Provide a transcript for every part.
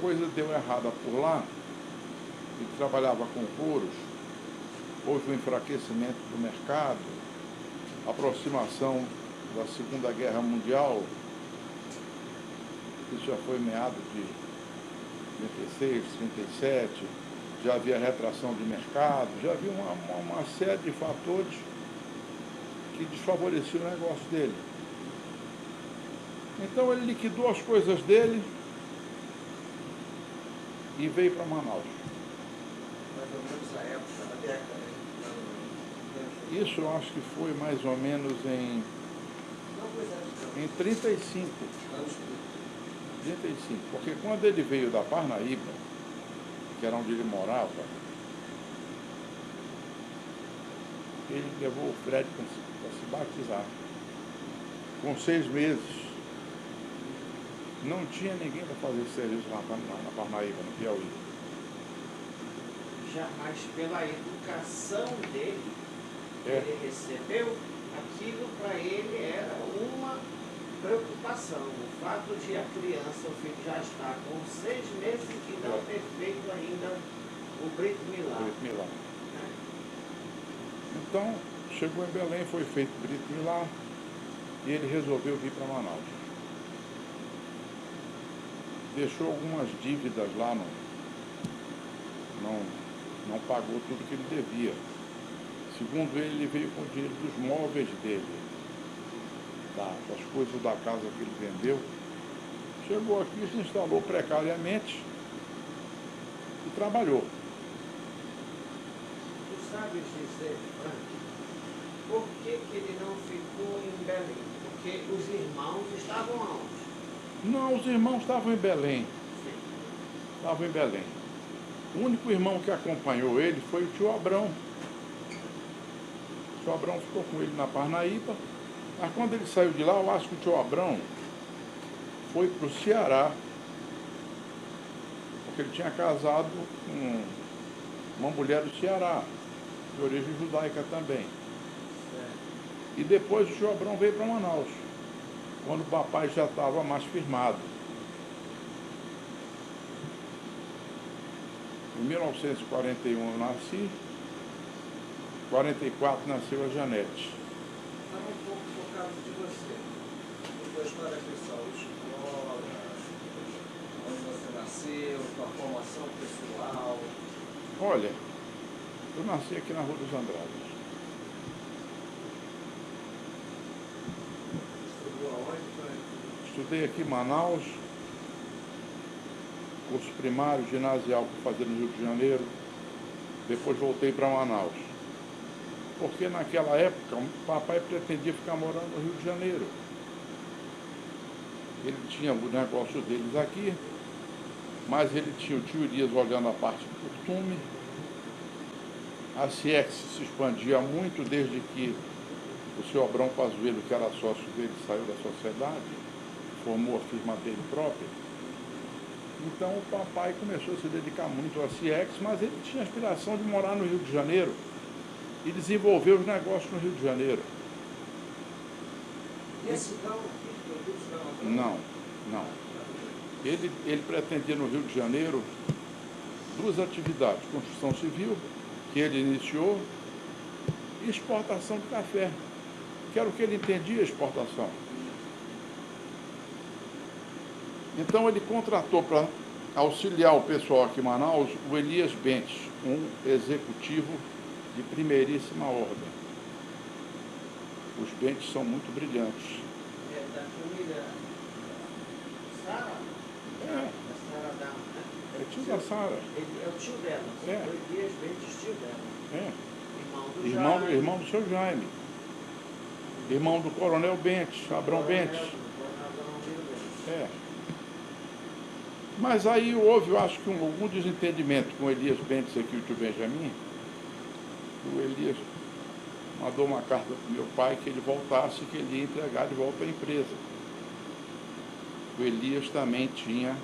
coisa deu errada por lá, ele trabalhava com couros, houve um enfraquecimento do mercado, aproximação da Segunda Guerra Mundial, isso já foi meado de 36, 37, já havia retração de mercado, já havia uma série de fatores que desfavoreciam o negócio dele. Então ele liquidou as coisas dele e veio para Manaus. Mais ou menos a época, a década, né? Isso eu acho que foi mais ou menos em 35. Anos 35. Porque quando ele veio da Parnaíba, que era onde ele morava, ele levou o Fred para se batizar. Com 6 meses. Não tinha ninguém para fazer esse serviço lá na Parnaíba, no Piauí. Jamais pela educação dele, ele recebeu, aquilo para ele era uma preocupação. O fato de a criança, o filho já estar com 6 meses e não ter feito ainda o Brit Milá. Brit Milá. Então, chegou em Belém, foi feito o Brit Milá e ele resolveu vir para Manaus. Deixou algumas dívidas lá, não pagou tudo que ele devia. Segundo ele veio com o dinheiro dos móveis dele, das coisas da casa que ele vendeu. Chegou aqui, se instalou precariamente e trabalhou. Tu sabes dizer, Frank, por que ele não ficou em Belém? Porque os irmãos estavam aonde? Não, os irmãos estavam em Belém. Estavam em Belém. O único irmão que acompanhou ele foi o tio Abrão. O tio Abrão ficou com ele na Parnaíba. Mas quando ele saiu de lá, eu acho que o tio Abrão foi para o Ceará. Porque ele tinha casado com uma mulher do Ceará, de origem judaica também. E depois o tio Abrão veio para Manaus, quando o papai já estava mais firmado. Em 1941 eu nasci, em 1944 nasceu a Janete. Fala um pouco focado de você. Sua história pessoal, escola, onde você nasceu, sua formação pessoal. Olha, eu nasci aqui na Rua dos Andrades. Estudou aonde, Frank? Estudei aqui em Manaus, curso primário, ginasial para fazer no Rio de Janeiro. Depois voltei para Manaus. Porque naquela época o papai pretendia ficar morando no Rio de Janeiro. Ele tinha o negócio deles aqui, mas ele tinha o tio Elias olhando a parte do costume. A CIEX se expandia muito desde que o senhor Abrão Pazuello, que era sócio dele, saiu da sociedade, formou a firma dele própria. Então o papai começou a se dedicar muito à CIEX, mas ele tinha a aspiração de morar no Rio de Janeiro e desenvolver os negócios no Rio de Janeiro. E esse não, os produtos não? Não. Ele pretendia no Rio de Janeiro 2 atividades: construção civil, que ele iniciou, e exportação de café, que era o que ele entendia, exportação. Então ele contratou para auxiliar o pessoal aqui em Manaus o Elias Bentes, um executivo de primeiríssima ordem. Os Bentes são muito brilhantes. É da família Sara? É, Da Sara da... é tio da Sara. É o tio dela. É. Foi Dias Bentes, tio dela. É. Irmão do Jaime. Irmão do seu Jaime. Irmão do Coronel Bentes, Abrão Bentes. É. Mas aí houve, eu acho que algum desentendimento com o Elias Bentes aqui, o tio Benjamin. O Elias mandou uma carta para o meu pai que ele voltasse, que ele ia entregar de volta à empresa. O Elias também tinha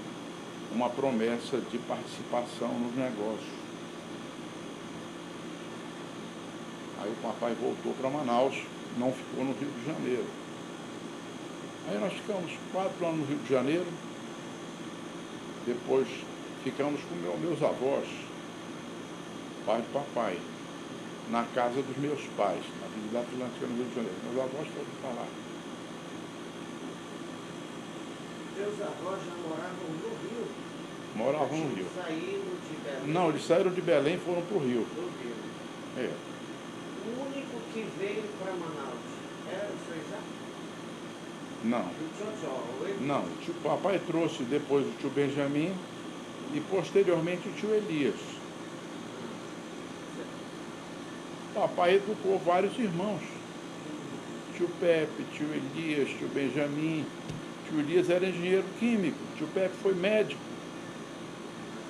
uma promessa de participação nos negócios. Aí o papai voltou para Manaus, não ficou no Rio de Janeiro. Aí nós ficamos 4 anos no Rio de Janeiro. Depois ficamos com meus avós, pai de papai, na casa dos meus pais, na Avenida Atlântica, no Rio de Janeiro. Meus avós foram para lá. Teus avós já moravam no Rio? Moravam no Rio. Saíram de Belém? Não, eles saíram de Belém e foram para o Rio. Do Rio. É. O único que veio para Manaus era o seu Isaac? Não. O Tchotchó, ele? Não, o tio papai trouxe depois o tio Benjamin e posteriormente o tio Elias. Papai educou vários irmãos. Tio Pepe, tio Elias, tio Benjamin. Tio Elias era engenheiro químico, tio Pepe foi médico.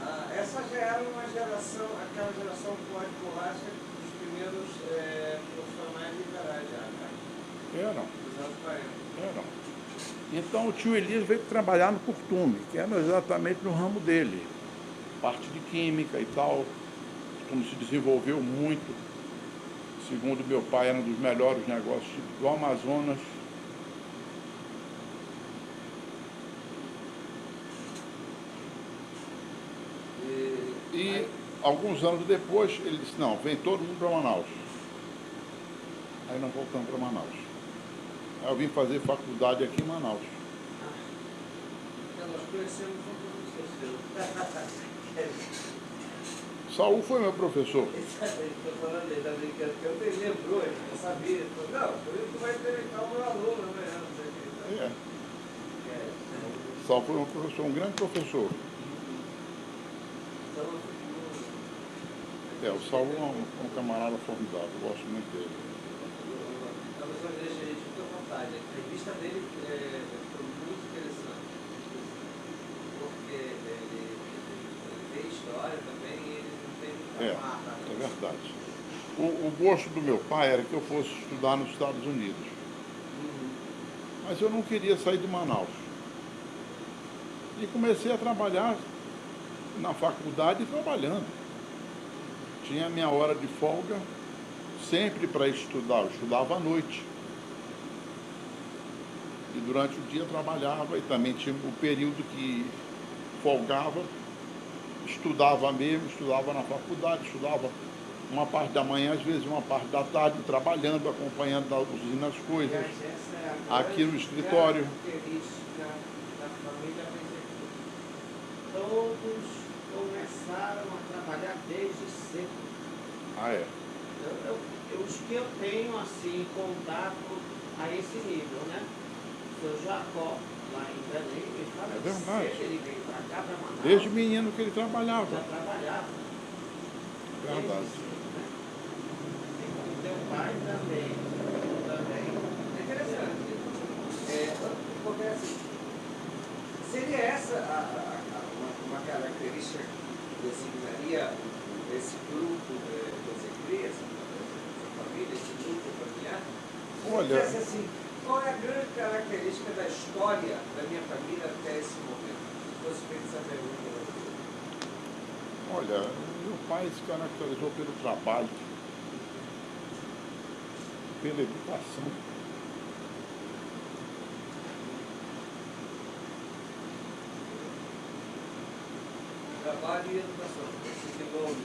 Ah, essa já era uma geração, aquela geração com a bolacha dos primeiros profissionais liberais já, né? Eram, Dos anos 40. eram. Então o tio Elias veio trabalhar no Curtume, que era exatamente no ramo dele. Parte de química e tal. O Curtume se desenvolveu muito. Segundo meu pai, era um dos melhores negócios do Amazonas. E alguns anos depois, ele disse, não, vem todo mundo para Manaus. Aí nós voltamos para Manaus. Aí eu vim fazer faculdade aqui em Manaus. Nós conhecemos um professor. Saul foi meu professor. Estou falando dele, está brincando, porque eu me lembrou, ele não sabia. Ele falou, não, por isso que vai entrevistar o meu aluno amanhã, não sei o que. É. Saul foi meu professor, um grande professor. O Saul é um camarada formidável, eu gosto muito dele. Não, mas deixa a gente muito à vontade. A entrevista dele foi muito interessante, porque ele tem história também e ele não tem muita marca. É verdade. O gosto do meu pai era que eu fosse estudar nos Estados Unidos. Mas eu não queria sair de Manaus. E comecei a trabalhar na faculdade trabalhando. Tinha a minha hora de folga sempre para estudar. Eu estudava à noite. E durante o dia trabalhava e também tinha o período que folgava, estudava mesmo, estudava na faculdade, estudava uma parte da manhã, às vezes uma parte da tarde, trabalhando, acompanhando as coisas. Aqui no escritório. Característica da família Bezerra. Todos começaram a trabalhar desde cedo. Ah, é? Os que eu tenho, assim, contato a esse nível, né? O seu Jacó, lá em Belém, ele fala É verdade. cedo, ele veio para cá, para Manaus. Desde menino que ele trabalhava. Já trabalhava. Verdade. Desde cedo, né? E teu pai também. É interessante. Porque assim, seria essa uma característica que designaria esse grupo de essa família, esse grupo familiar? Olha, Assim, qual é a grande característica da história da minha família até esse momento? Se fosse feita essa pergunta para você. olha, meu pai se caracterizou pelo trabalho, pela educação. Trabalho e educação. Esse desenvolve.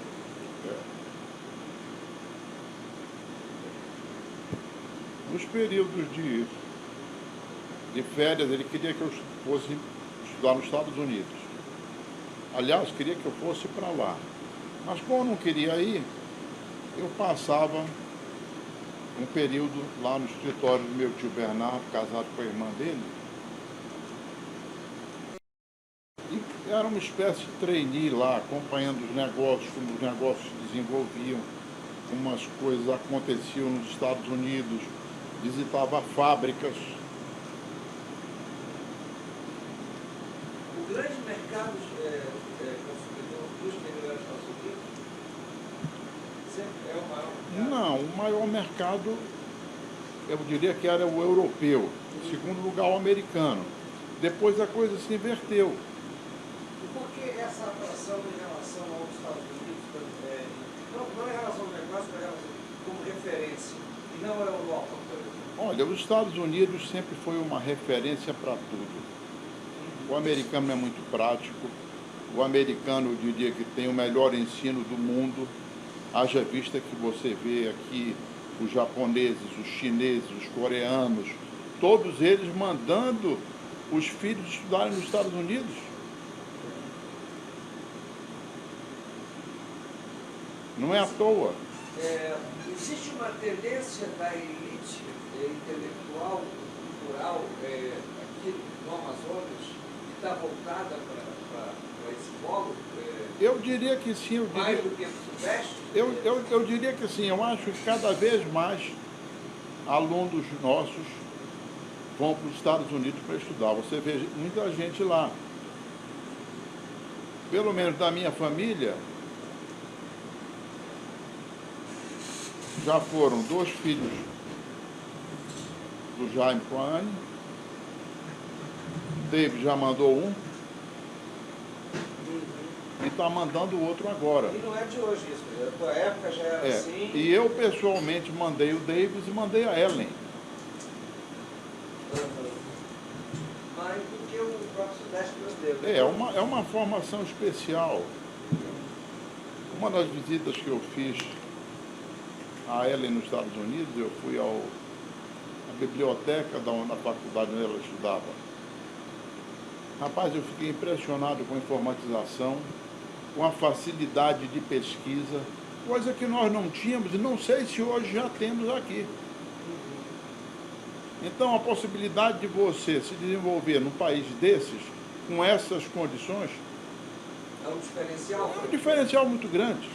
Nos períodos de férias, ele queria que eu fosse estudar nos Estados Unidos. Aliás, queria que eu fosse para lá. Mas como eu não queria ir, eu passava um período lá no escritório do meu tio Bernardo, casado com a irmã dele. E era uma espécie de trainee lá, acompanhando os negócios, como os negócios se desenvolviam, como as coisas aconteciam nos Estados Unidos, visitava fábricas. O grande mercado consumidor dos minerais Estados Unidos sempre é o maior mercado. Não, o maior mercado, eu diria que era o europeu, em segundo lugar o americano. Depois a coisa se inverteu. E por que essa atração em relação aos Estados Unidos, não em relação ao negócio, mas como referência, e não a Europa, por exemplo? Olha, os Estados Unidos sempre foi uma referência para tudo. O americano é muito prático, o americano, eu diria que tem o melhor ensino do mundo, haja vista que você vê aqui os japoneses, os chineses, os coreanos, todos eles mandando os filhos estudarem nos Estados Unidos. Não é à toa. Existe uma tendência da elite intelectual, cultural, aqui no Amazonas, que está voltada para esse polo? Eu diria que sim. Mais do que no Sudeste? Eu diria que sim. Eu acho que cada vez mais alunos nossos vão para os Estados Unidos para estudar. Você vê muita gente lá. Pelo menos da minha família, já foram 2 filhos do Jaime com a Anne. David já mandou um. E está mandando o outro agora. E não é de hoje isso, na tua época já era assim. E eu pessoalmente mandei o Davis e mandei a Ellen. Mais do que o próprio Sudeste brasileiro. É uma formação especial. Uma das visitas que eu fiz a Ellen nos Estados Unidos, eu fui à biblioteca da faculdade onde ela estudava. Rapaz, eu fiquei impressionado com a informatização, com a facilidade de pesquisa, coisa que nós não tínhamos e não sei se hoje já temos aqui. Então, a possibilidade de você se desenvolver num país desses, com essas condições, é um diferencial? É um diferencial muito grande.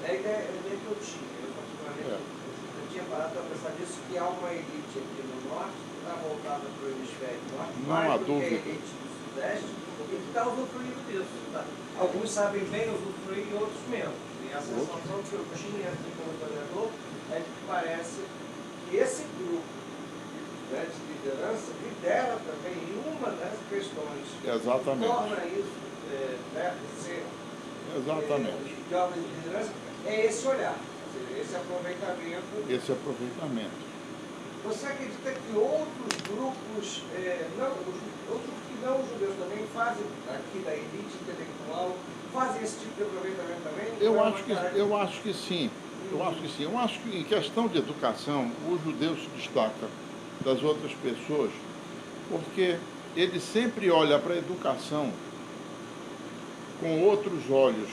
É a ideia que eu tinha. Eu, particularmente, eu tinha parado para pensar nisso, que há uma elite aqui no Norte, que está voltada para o hemisfério norte, Não há mais do dúvida. que a elite do Sudeste, e que está usufruindo disso. Tá? Alguns sabem bem usufruir e outros menos. E a sensação que eu tinha aqui como historiador é que parece que esse grupo, né, de liderança lidera também em uma das questões Exatamente. que torna isso ser Exatamente. de ordem de liderança, é esse olhar, esse aproveitamento. Esse aproveitamento. Você acredita que outros grupos, outros que não judeus também fazem, aqui da elite intelectual, fazem esse tipo de aproveitamento também? Eu acho que sim. Eu acho que sim. Eu acho que em questão de educação, o judeu se destaca das outras pessoas, porque ele sempre olha para a educação com outros olhos.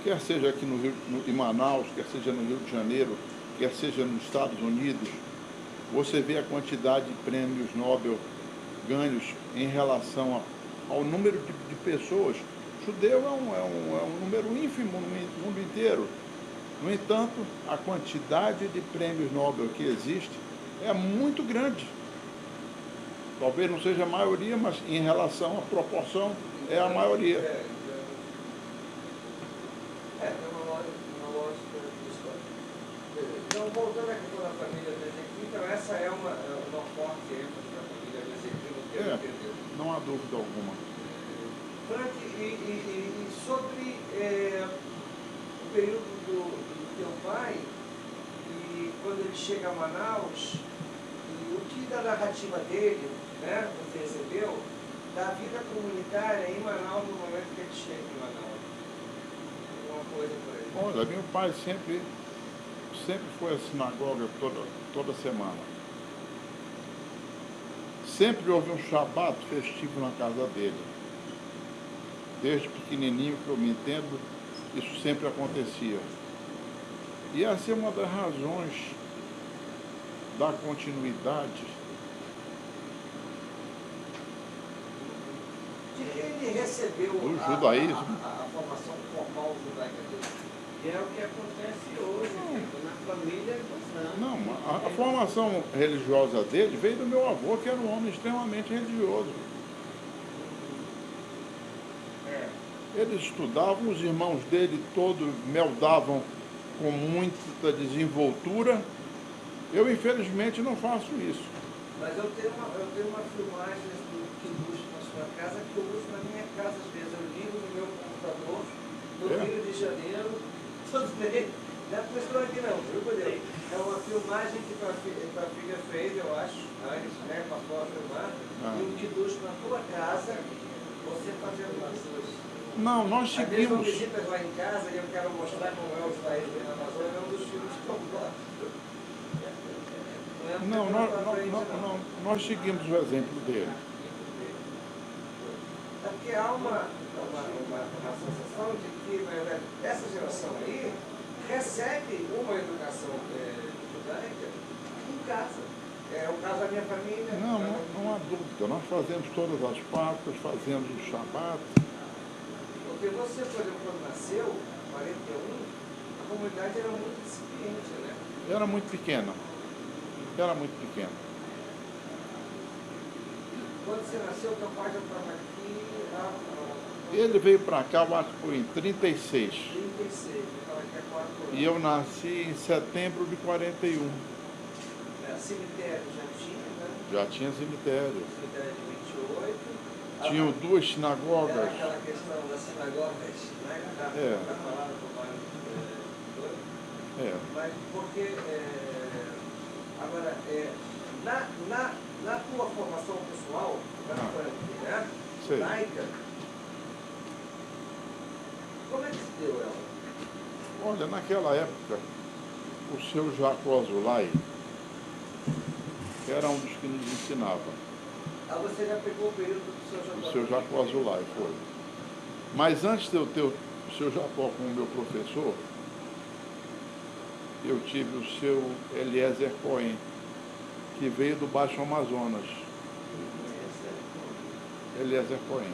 Quer seja aqui em Manaus, quer seja no Rio de Janeiro, quer seja nos Estados Unidos, você vê a quantidade de prêmios Nobel ganhos em relação ao número de pessoas. Judeu é um número ínfimo no mundo inteiro. No entanto, a quantidade de prêmios Nobel que existe é muito grande. Talvez não seja a maioria, mas em relação à proporção é a maioria. Tem uma lógica histórica. Então, voltando à questão da família Bezerquim, então essa é uma forte ênfase da família Bezerquim, no que eu entendeu. Não há dúvida alguma. Frank, e sobre o período do teu pai, e quando ele chega a Manaus, e o que da narrativa dele, né, você recebeu, da vida comunitária em Manaus no momento que ele chega em Manaus? Alguma coisa por aí? Olha, meu pai sempre foi à sinagoga toda semana. Sempre houve um shabat festivo na casa dele. Desde pequenininho, que eu me entendo, isso sempre acontecia. E essa é uma das razões da continuidade. De que ele recebeu Do judaísmo. a formação formal judaica dele? E é o que acontece hoje, na família cristã. Não, a formação religiosa dele veio do meu avô, que era um homem extremamente religioso. Eles estudavam, os irmãos dele todos meldavam com muita desenvoltura. Eu, infelizmente, não faço isso. Mas eu tenho uma filmagem do Kibush na sua casa que eu uso na minha casa às vezes. Eu ligo no meu computador, no Rio de Janeiro, tudo bem. Não é por aqui não, viu, Deus? É uma filmagem que tua filha fez, eu acho, antes, né? Passou a filmar. E um kiddush na tua casa, você fazendo as duas. Não, nós Às vezes eu seguimos. visitas lá em casa e eu quero mostrar como é os países na Amazônia, é um dos filmes que eu gosto. Nós seguimos o exemplo dele. É porque há uma sensação de que, na verdade, essa geração aí recebe uma educação judaica em casa. É o caso da minha família. Não há dúvida. Nós fazemos todas as Páscoas, fazemos o Shabat. Porque você, por exemplo, quando nasceu, em 41, a comunidade era muito incipiente, né? Era muito pequena. Era muito pequena. Quando você nasceu, teu pai já estava aqui. Ele veio para cá, eu acho que foi em 36. 36, ele estava aqui há 4 anos. E eu nasci em setembro de 41. Cemitério já tinha, né? Já tinha cemitério. Cemitério de 28. Tinham duas sinagogas. Era aquela questão das sinagogas, né? Da palavra do pai. Mas porque, agora, na tua formação pessoal, né? Judaica, como é que se deu ela? Olha, naquela época, o seu Jacó Azulay era um dos que nos ensinava. Ah, você já pegou o período do seu Jacó? O seu Jacó Azulay, foi. Mas antes de eu ter o seu Jacó como meu professor, eu tive o seu Eliezer Cohen, que veio do Baixo Amazonas. Eliezer Cohen.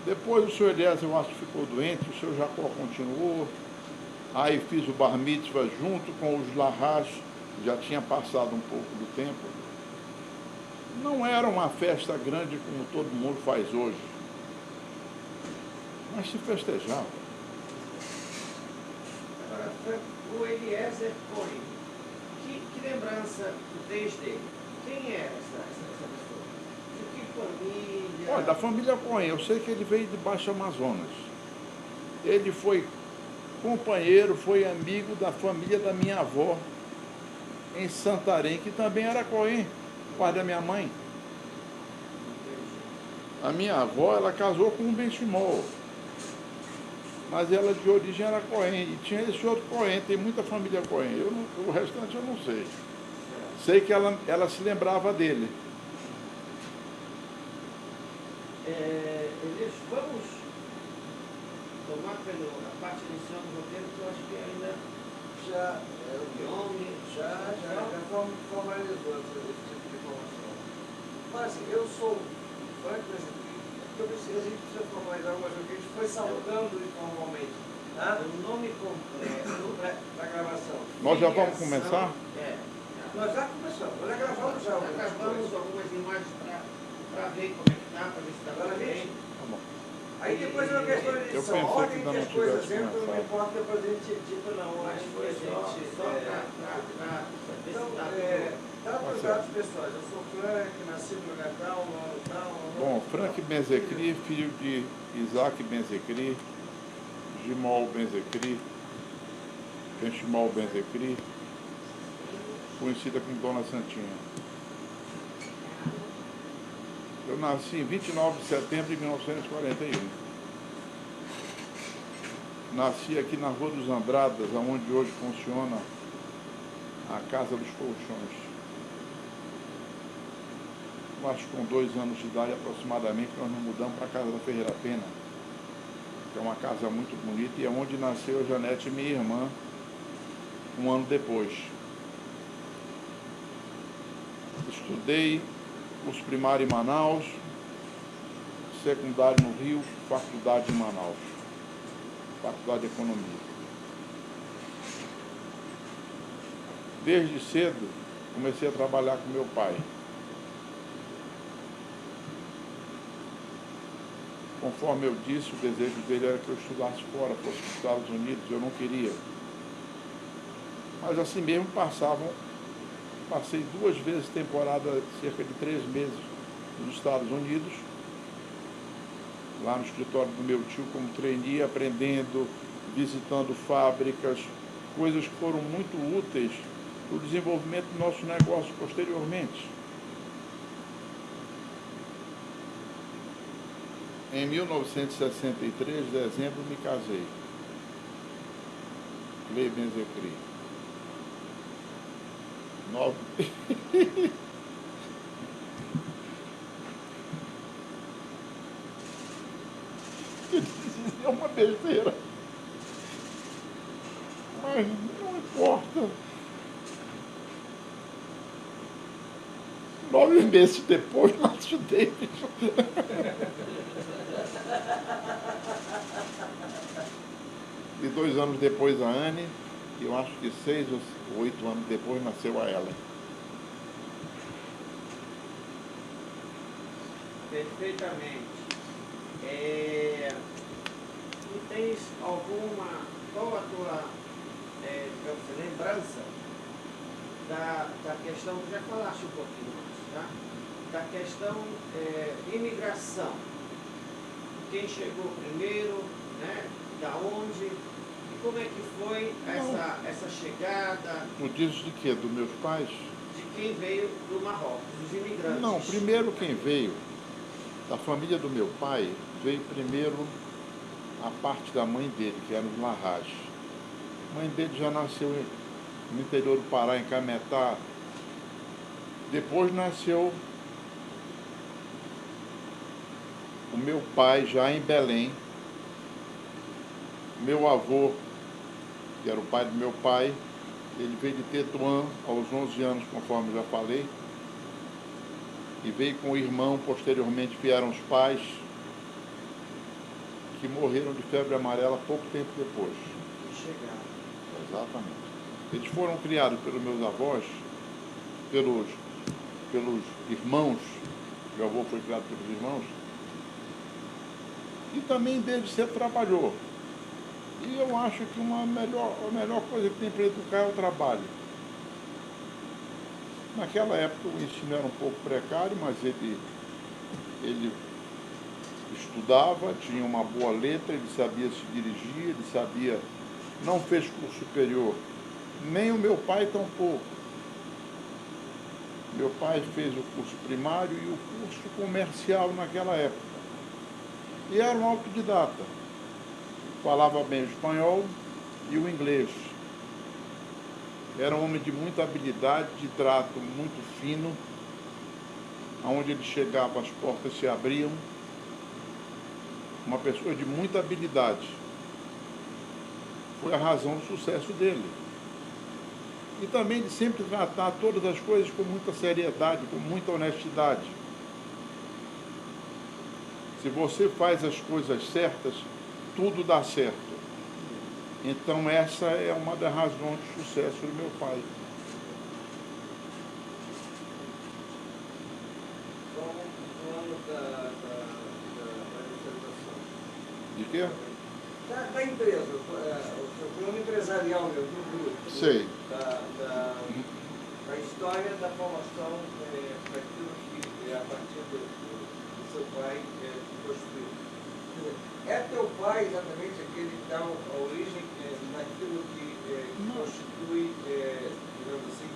Depois o seu Eliezer, eu acho que ficou doente, o seu Jacó continuou. Aí fiz o Bar Mitzvah junto com os Larras, já tinha passado um pouco do tempo. Não era uma festa grande como todo mundo faz hoje, mas se festejava. Agora, o Eliezer Cohen, que lembrança desde ele? Quem era essa pessoa? De que família? Olha, da família Cohen, eu sei que ele veio de Baixo Amazonas. Ele foi companheiro, foi amigo da família da minha avó em Santarém, que também era Cohen, pai da minha mãe. A minha avó, ela casou com um Ben-Shimol, mas ela de origem era Cohen, e tinha esse outro Cohen, tem muita família Cohen, o restante eu não sei. Sei que ela se lembrava dele. Elias, vamos tomar a parte inicial do roteiro, que eu acho que ainda Já formalizou esse tipo de informação. Mas assim, eu sou Frank Mesecri, porque a gente precisa formalizar algumas coisas que a gente foi saltando informalmente. Tá? o nome completo Da gravação. Nós já vamos começar? Nós já começamos, nós já gravamos já. Já gravamos algumas imagens para ver como é que está, para ver se está tudo bem. Tá bom. Aí depois é uma questão de edição. pensei A ordem que ainda que não as coisas tivesse entram, não começado. importa depois a gente edita, não. Mas Acho que foi a gente. só para ver se está Dados dados pessoais. Eu sou Frank, nasci no lugar tal, no ano tal. Bom, Frank Benzecri, filho de Isaac Benzecri, Gimol Benzecri, Ben-Shimol Benzecri, conhecida como Dona Santinha. Eu nasci em 29 de setembro de 1941. Nasci aqui na Rua dos Andradas, onde hoje funciona a Casa dos Colchões. Eu acho que com 2 anos de idade aproximadamente, nós nos mudamos para a Casa da Ferreira Pena, que é uma casa muito bonita e é onde nasceu a Janete, minha irmã, um ano depois. Estudei curso primário em Manaus, secundário no Rio, faculdade em Manaus, faculdade de Economia. Desde cedo, comecei a trabalhar com meu pai. Conforme eu disse, o desejo dele era que eu estudasse fora, fosse para os Estados Unidos, eu não queria. Mas assim mesmo passei 2 vezes temporada, cerca de 3 meses, nos Estados Unidos, lá no escritório do meu tio como trainee, aprendendo visitando fábricas, coisas que foram muito úteis para o desenvolvimento do nosso negócio posteriormente. Em 1963, em dezembro, me casei. Clei Benzecri. 9... É uma besteira. Mas não importa. 9 meses depois, nasceu David. E 2 anos depois a Anne, e eu acho que 6 ou 8 anos depois nasceu a Ellen. Perfeitamente. Tu tens qual a tua lembrança da questão, tu já falaste um pouquinho antes, tá? Da questão imigração. Quem chegou primeiro, né? Da onde? E como é que foi essa chegada? Tu dizes de quê? Dos meus pais? De quem veio do Marrocos, dos imigrantes. Não, primeiro quem veio, da família do meu pai, veio primeiro a parte da mãe dele, que era no Larrage. A mãe dele já nasceu no interior do Pará, em Cametá. Depois nasceu o meu pai, já em Belém. Meu avô, que era o pai do meu pai, ele veio de Tetuã aos 11 anos, conforme já falei. E veio com o irmão, posteriormente vieram os pais, que morreram de febre amarela pouco tempo depois. Chegaram. Exatamente. Eles foram criados pelos meus avós, pelos irmãos, meu avô foi criado pelos irmãos, e também desde cedo trabalhou. E eu acho que a melhor coisa que tem para educar é o trabalho. Naquela época o ensino era um pouco precário, mas ele estudava, tinha uma boa letra, ele sabia se dirigir, ele sabia, não fez curso superior, nem o meu pai tampouco. Meu pai fez o curso primário e o curso comercial naquela época. E era um autodidata. Falava bem o espanhol e o inglês. Era um homem de muita habilidade, de trato muito fino. Aonde ele chegava, as portas se abriam. Uma pessoa de muita habilidade. Foi a razão do sucesso dele. E também de sempre tratar todas as coisas com muita seriedade, com muita honestidade. Se você faz as coisas certas, tudo dá certo. Então essa é uma das razões do sucesso do meu pai. Falando da representação. De quê? Da empresa, o plano empresarial meu, do grupo. Sei. Da história da formação daquilo que a partir do seu pai construiu. É teu pai exatamente aquele que dá a origem naquilo que constitui, digamos assim,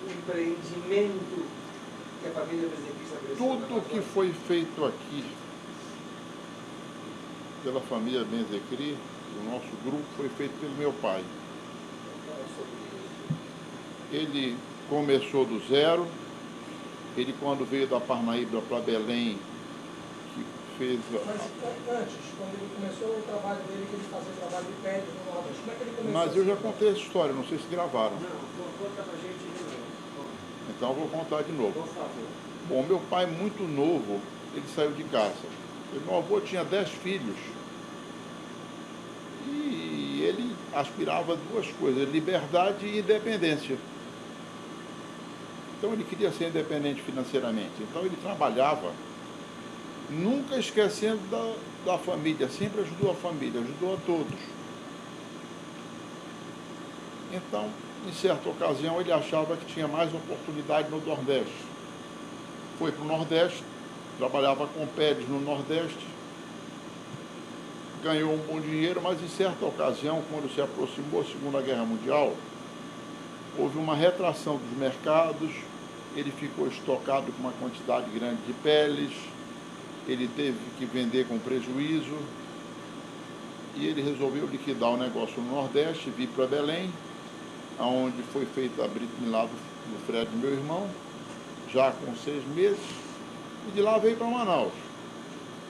um empreendimento que a família Bezequista cresceu? Tudo que foi feito aqui pela família Benzecri, o nosso grupo, foi feito pelo meu pai. Ele começou do zero. Ele, quando veio da Parnaíba para Belém, que fez... Mas antes, quando ele começou o trabalho dele, que ele fazia trabalho de pele no Nordeste, como é que ele começou? Mas eu já contei essa história, não sei se gravaram. Não, conta pra gente de novo. Então eu vou contar de novo. Por favor. Bom, meu pai, muito novo, ele saiu de casa. Meu avô tinha 10 filhos. E ele aspirava a 2 coisas, liberdade e independência. Então ele queria ser independente financeiramente. Então ele trabalhava, nunca esquecendo da família, sempre ajudou a família, ajudou a todos. Então, em certa ocasião, ele achava que tinha mais oportunidade no Nordeste. Foi para o Nordeste, trabalhava com peles no Nordeste, ganhou um bom dinheiro, mas em certa ocasião, quando se aproximou a Segunda Guerra Mundial, houve uma retração dos mercados, ele ficou estocado com uma quantidade grande de peles, ele teve que vender com prejuízo, e ele resolveu liquidar o negócio no Nordeste, vir para Belém, onde foi feita a Britney lá do Fred, meu irmão, já com 6 meses, e de lá veio para Manaus,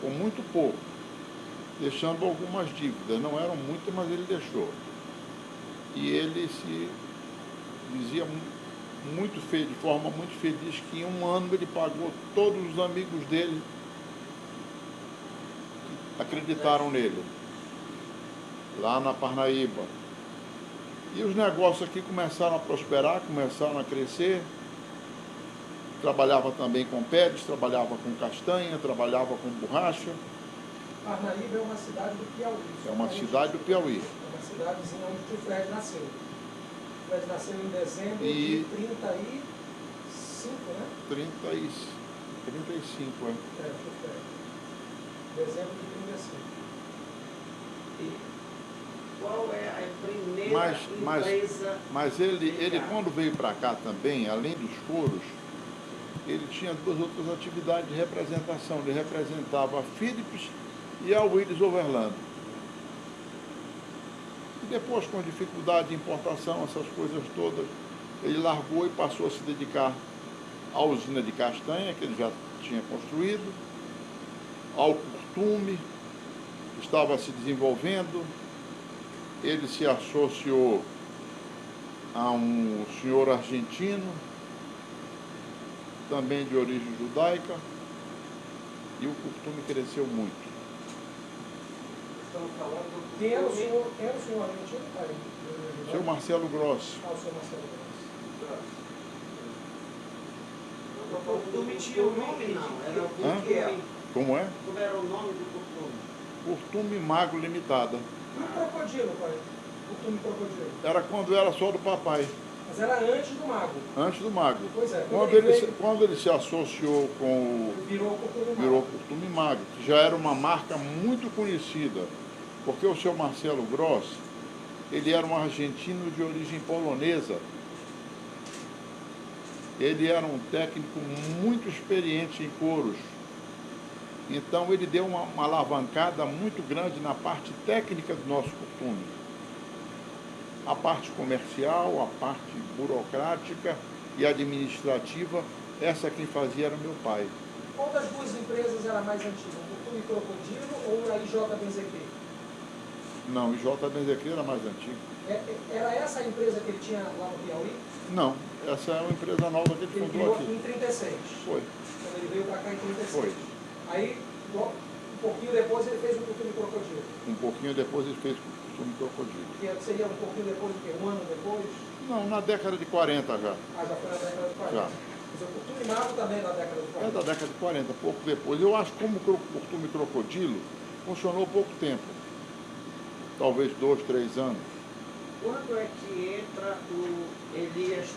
com muito pouco, deixando algumas dívidas, não eram muitas, mas ele deixou. E ele se dizia muito de forma muito feliz que em um ano ele pagou todos os amigos dele que acreditaram nele, lá na Parnaíba. E os negócios aqui começaram a prosperar, começaram a crescer. Trabalhava também com peles, trabalhava com castanha, trabalhava com borracha. Parnaíba é uma cidade do Piauí. É uma cidade do Piauí. É uma cidadezinha onde o Fred nasceu. O Fred nasceu em dezembro de 35, né? 35, é. É, o Fred. Dezembro de 35. E qual é a primeira empresa? Mas ele quando veio para cá também, além dos coros, ele tinha 2 outras atividades de representação. Ele representava a Philips e a Willis Overland. E depois, com dificuldade de importação, essas coisas todas, ele largou e passou a se dedicar à usina de castanha, que ele já tinha construído, ao curtume, que estava se desenvolvendo. Ele se associou a um senhor argentino, também de origem judaica, e o curtume cresceu muito. Estamos falando do Quem era o senhor argentino, pai? Seu Marcelo Grossi. Ah, o senhor Marcelo Grossi. O curtume tinha um nome, não? Era o curtume. Como é? Como era o nome do curtume? Curtume Magro Limitada. E o crocodilo, pai? O curtume crocodilo. Era quando era só do papai, Mas era antes do mago. antes do Magro. Pois é. Quando ele se associou com o Virou o curtume mago. virou Curtume Magro, que já era uma marca muito conhecida, porque o seu Marcelo Grossi, ele era um argentino de origem polonesa. Ele era um técnico muito experiente em couros. Então ele deu uma alavancada muito grande na parte técnica do nosso curtume. A parte comercial, a parte burocrática e administrativa, essa quem fazia era meu pai. Qual das 2 empresas era mais antiga? O curtume crocodilo ou a IJBZQ? Não, o J. Benzequim era mais antigo. Era essa a empresa que ele tinha lá no Piauí? Não, essa é uma empresa nova que ele Ele fundou criou aqui. em 36. Foi. Quando ele veio para cá em 36. Foi. Aí, um pouquinho depois, ele fez o curtume crocodilo. Um pouquinho depois ele fez o Curtume Crocodilo. Que seria um pouquinho depois do que? Um ano depois? Não, na década de 40 já. Ah, já foi na década de 40. Já. Mas o curtume mago também na década de É 40. da década de 40, pouco depois. Eu acho que como o Curtume Crocodilo funcionou pouco tempo. Talvez 2, 3 anos. Quando é que entra o Elias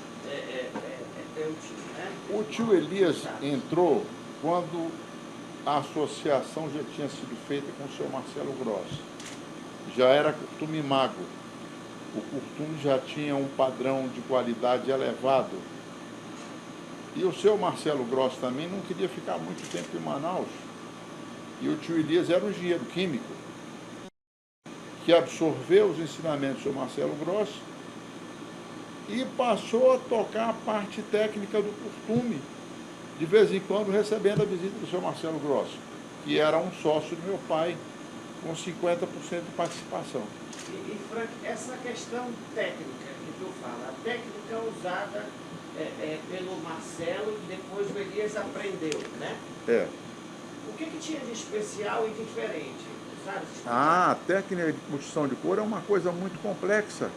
teu tio, né? O tio Elias entrou quando a associação já tinha sido feita com o seu Marcelo Grossi. Já era curtume magro. O curtume já tinha um padrão de qualidade elevado. E o seu Marcelo Grossi também não queria ficar muito tempo em Manaus. E o tio Elias era um engenheiro químico, que absorveu os ensinamentos do seu Marcelo Grossi e passou a tocar a parte técnica do curtume, de vez em quando recebendo a visita do seu Marcelo Grossi, que era um sócio do meu pai, com 50% de participação. E Frank, essa questão técnica que tu fala, a técnica usada pelo Marcelo e depois o Elias aprendeu, né? É. O que tinha de especial e diferente? Sabe? A técnica de construção de couro é uma coisa muito complexa.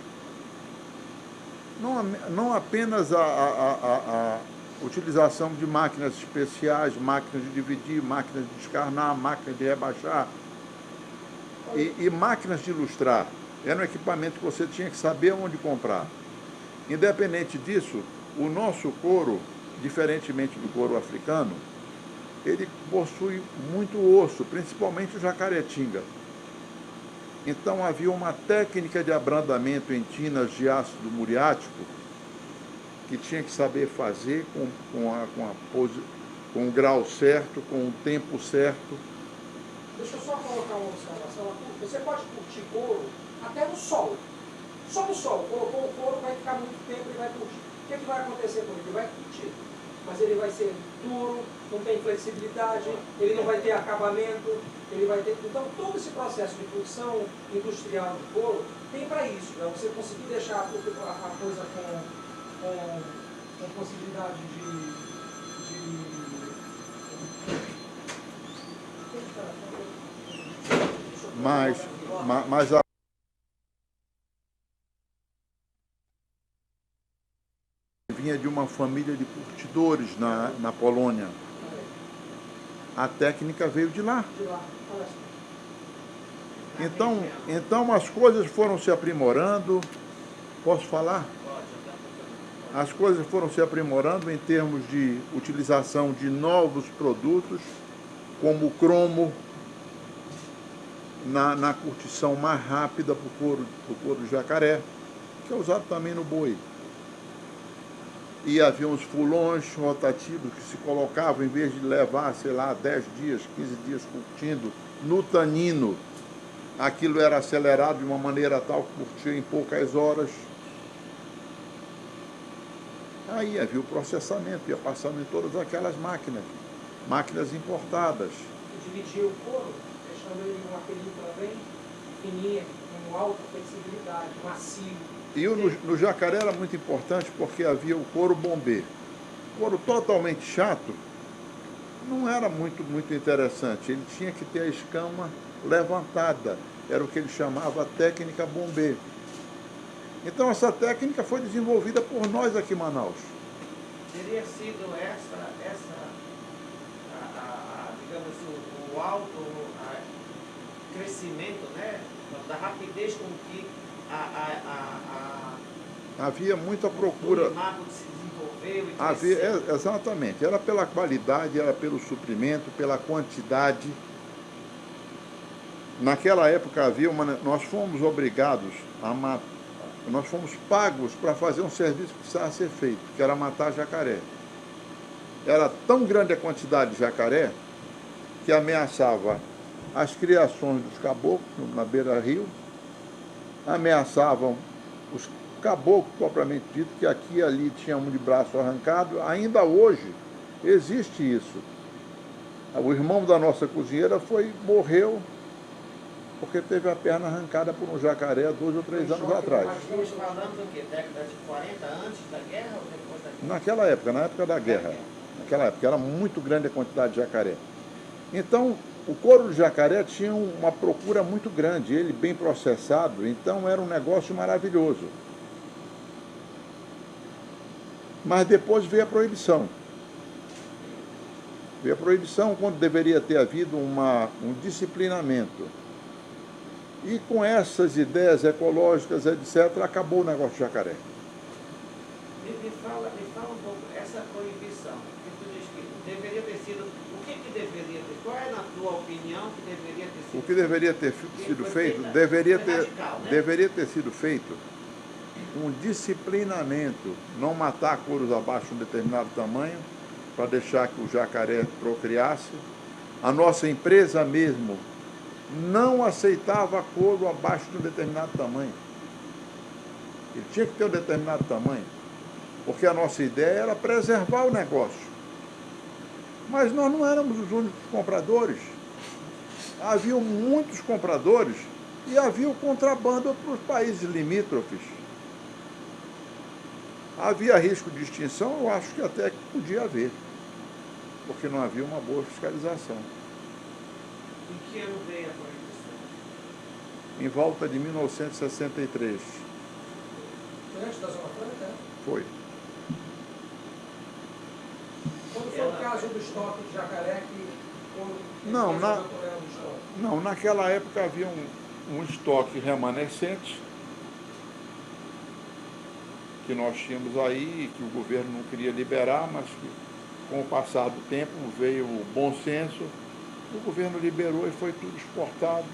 Não apenas a utilização de máquinas especiais, máquinas de dividir, máquinas de descarnar, máquinas de rebaixar e máquinas de ilustrar. Era um equipamento que você tinha que saber onde comprar. Independente disso, o nosso couro, diferentemente do couro africano, ele possui muito osso, principalmente o jacaretinga. Então havia uma técnica de abrandamento em tinas de ácido muriático que tinha que saber fazer com o grau certo, com o tempo certo. Deixa eu só colocar uma observação aqui. Você pode curtir couro até no sol. Só no sol. Colocou o couro, vai ficar muito tempo e vai curtir. O que vai acontecer com ele? Ele vai curtir. Mas ele vai ser duro, não tem flexibilidade, ele não vai ter acabamento, ele vai ter... Então, todo esse processo de produção industrial de couro tem para isso, né? Você conseguir deixar a coisa com possibilidade Mas a vinha de uma família de curtidores na Polônia. A técnica veio de lá. Então as coisas foram se aprimorando. Posso falar? As coisas foram se aprimorando em termos de utilização de novos produtos, como o cromo, na curtição mais rápida para o couro do jacaré, que é usado também no boi. E havia uns fulões rotativos que se colocavam, em vez de levar, sei lá, 10 dias, 15 dias curtindo no tanino, aquilo era acelerado de uma maneira tal que curtia em poucas horas. Aí havia o processamento, ia passando em todas aquelas máquinas importadas. Dividia o couro, deixando ele uma película bem fininha, com alta flexibilidade, macio. E no jacaré era muito importante porque havia o couro bombê. Couro totalmente chato não era muito interessante. Ele tinha que ter a escama levantada. Era o que ele chamava a técnica bombê. Então essa técnica foi desenvolvida por nós aqui em Manaus. Teria sido digamos, o alto crescimento, né, da rapidez com que havia muita procura. O mago se desenvolveu e exatamente. Era pela qualidade, era pelo suprimento, pela quantidade. Naquela época nós fomos obrigados nós fomos pagos para fazer um serviço que precisava ser feito, que era matar jacaré. Era tão grande a quantidade de jacaré que ameaçava as criações dos caboclos na beira-rio, ameaçavam os caboclos propriamente dito, que aqui e ali tinha um de braço arrancado. Ainda hoje existe isso. O irmão da nossa cozinheira morreu porque teve a perna arrancada por um jacaré 2 ou 3 anos atrás. Nós estamos falando do quê? Década de 40, antes da guerra ou depois da guerra? Naquela época, na época da guerra. Naquela época, era muito grande a quantidade de jacaré. Então, o couro de jacaré tinha uma procura muito grande, ele bem processado, então era um negócio maravilhoso. Mas depois veio a proibição. Veio a proibição quando deveria ter havido um disciplinamento. E com essas ideias ecológicas, etc., acabou o negócio de jacaré. Me fala um pouco, essa proibição, que tu diz que deveria ter sido, o que deveria ter, qual é, na tua opinião, que deveria ter sido? O que deveria ter sido feito? Deveria ter sido feito um disciplinamento, não matar couros abaixo de um determinado tamanho, para deixar que o jacaré procriasse. A nossa empresa mesmo não aceitava couro abaixo de um determinado tamanho. Ele tinha que ter um determinado tamanho, porque a nossa ideia era preservar o negócio. Mas nós não éramos os únicos compradores. Havia muitos compradores e havia o contrabando para os países limítrofes. Havia risco de extinção? Eu acho que até que podia haver, porque não havia uma boa fiscalização. Em que ano veio a proibição? Em volta de 1963. Foi antes da Zona Franca, né? Foi. Quando foi o caso do estoque de jacaré que... Não, naquela época havia um estoque remanescente que nós tínhamos aí, que o governo não queria liberar, mas que com o passar do tempo veio o bom senso, o governo liberou e foi tudo exportado.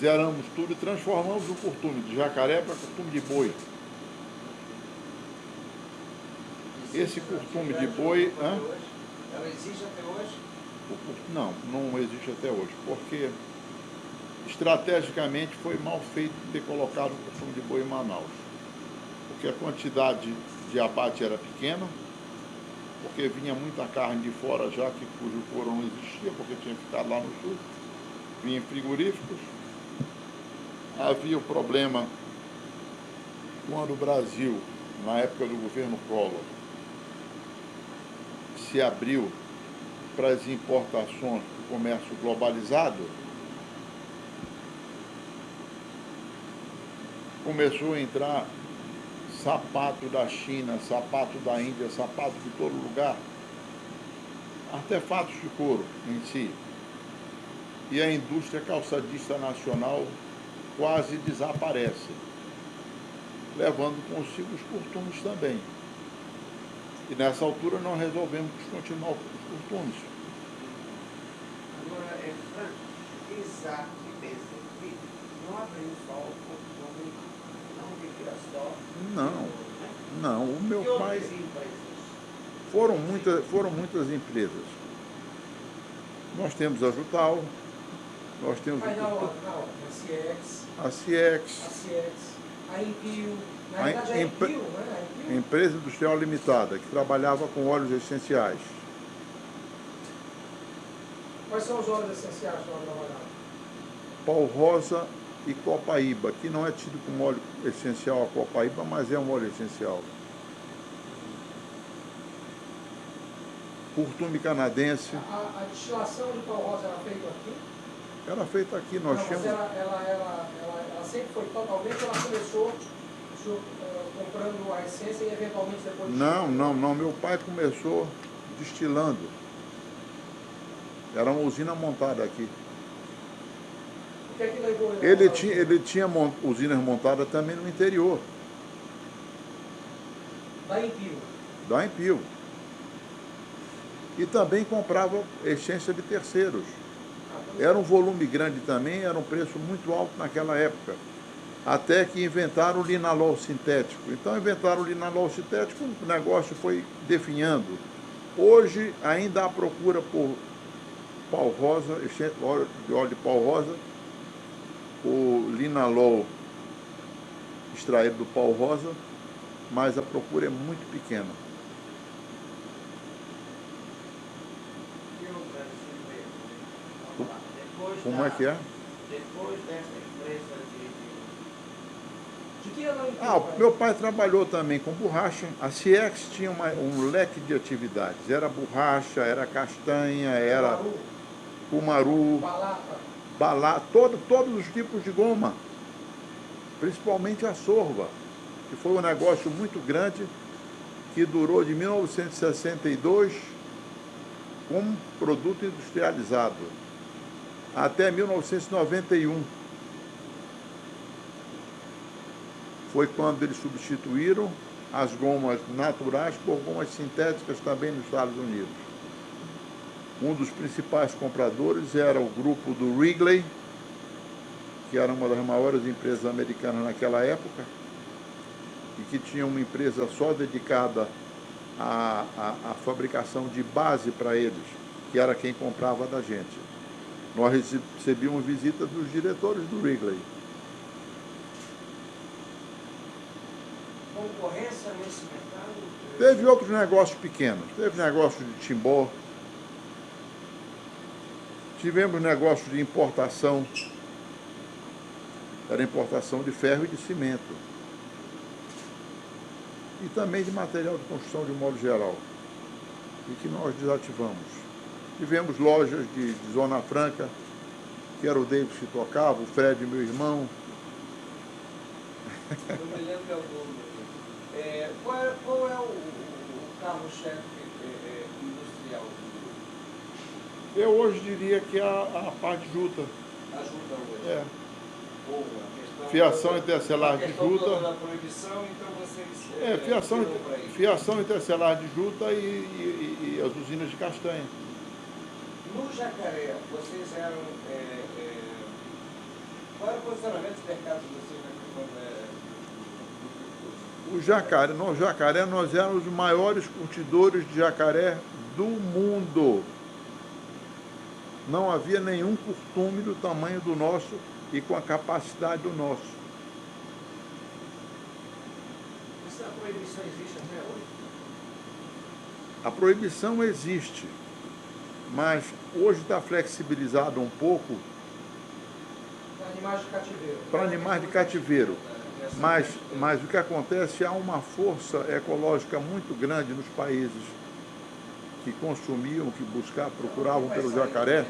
zeramos tudo e transformamos o curtume de jacaré para curtume de boi. Esse curtume de boi... Ela existe até hoje? Não existe até hoje, porque estrategicamente foi mal feito ter colocado o curtume de boi em Manaus. Porque a quantidade de abate era pequena, porque vinha muita carne de fora já, cujo couro não existia, porque tinha ficado lá no sul, vinha em frigoríficos. Havia o problema quando o Brasil, na época do governo Collor, se abriu para as importações do comércio globalizado, começou a entrar sapato da China, sapato da Índia, sapato de todo lugar, artefatos de couro em si. E a indústria calçadista nacional quase desaparece, levando consigo os curtumes também. E nessa altura nós resolvemos descontinuar os curtumes. Agora, Franco, exato e bem, não abriu só o curtume, não vivia só. Não, o meu pai... Foram muitas empresas. Nós temos a Jutal, nós temos a Ciex, a Impio, na verdade a Impio, né? a Empresa Industrial Limitada, que trabalhava com óleos essenciais. Quais são os óleos essenciais que nós trabalhamos? Pau Rosa e Copaíba, que não é tido como óleo essencial a Copaíba, mas é um óleo essencial. Curtume canadense. A destilação de pau rosa era feita aqui? Era feita aqui, nós tínhamos... Ela sempre foi totalmente, ela começou comprando a essência e eventualmente depois... Não, meu pai começou destilando. Era uma usina montada aqui. O que é que levou ele tinha usinas montadas também no interior. Da Impio. E também comprava essência de terceiros. Era um volume grande também, era um preço muito alto naquela época. Até que inventaram o linalol sintético. Então inventaram o linalol sintético, o negócio foi definhando. Hoje ainda há procura por pau rosa, óleo de pau rosa, o linalol extraído do pau rosa, mas a procura é muito pequena. Como é que é? Depois dessa empresa de que ano? Meu pai trabalhou também com borracha. A Ciex tinha um leque de atividades. Era borracha, era castanha, era cumaru, balata, todos os tipos de goma. Principalmente a sorva, que foi um negócio muito grande, que durou de 1962 como produto industrializado até 1991. Foi quando eles substituíram as gomas naturais por gomas sintéticas também nos Estados Unidos. Um dos principais compradores era o grupo do Wrigley, que era uma das maiores empresas americanas naquela época, e que tinha uma empresa só dedicada à fabricação de base para eles, que era quem comprava da gente. Nós recebíamos visitas dos diretores do Wrigley. concorrência nesse mercado? Teve outros negócios pequenos. Teve negócio de timbó. Tivemos negócio de importação. Era importação de ferro e de cimento. E também de material de construção de modo geral. E que nós desativamos. Tivemos lojas de Zona Franca, que era o David que tocava, o Fred, meu irmão. Eu me lembro de algum. Qual é o carro-chefe industrial do grupo? Eu hoje diria que é a parte de juta. A juta hoje? É. Boa. A questão Fiação intercelar de juta. da proibição, então vocês... Fiação intercelar de juta e as usinas de castanha. No Jacaré, vocês eram Qual é o posicionamento do mercado de vocês na questão O jacaré, nós éramos os maiores curtidores de jacaré do mundo. Não havia nenhum curtume do tamanho do nosso e com a capacidade do nosso. Essa proibição existe até hoje? A proibição existe, mas hoje está flexibilizado um pouco Para animais de cativeiro. para animais de cativeiro. Mas o que acontece, há uma força ecológica muito grande nos países que consumiam, que procuravam pelo jacaré.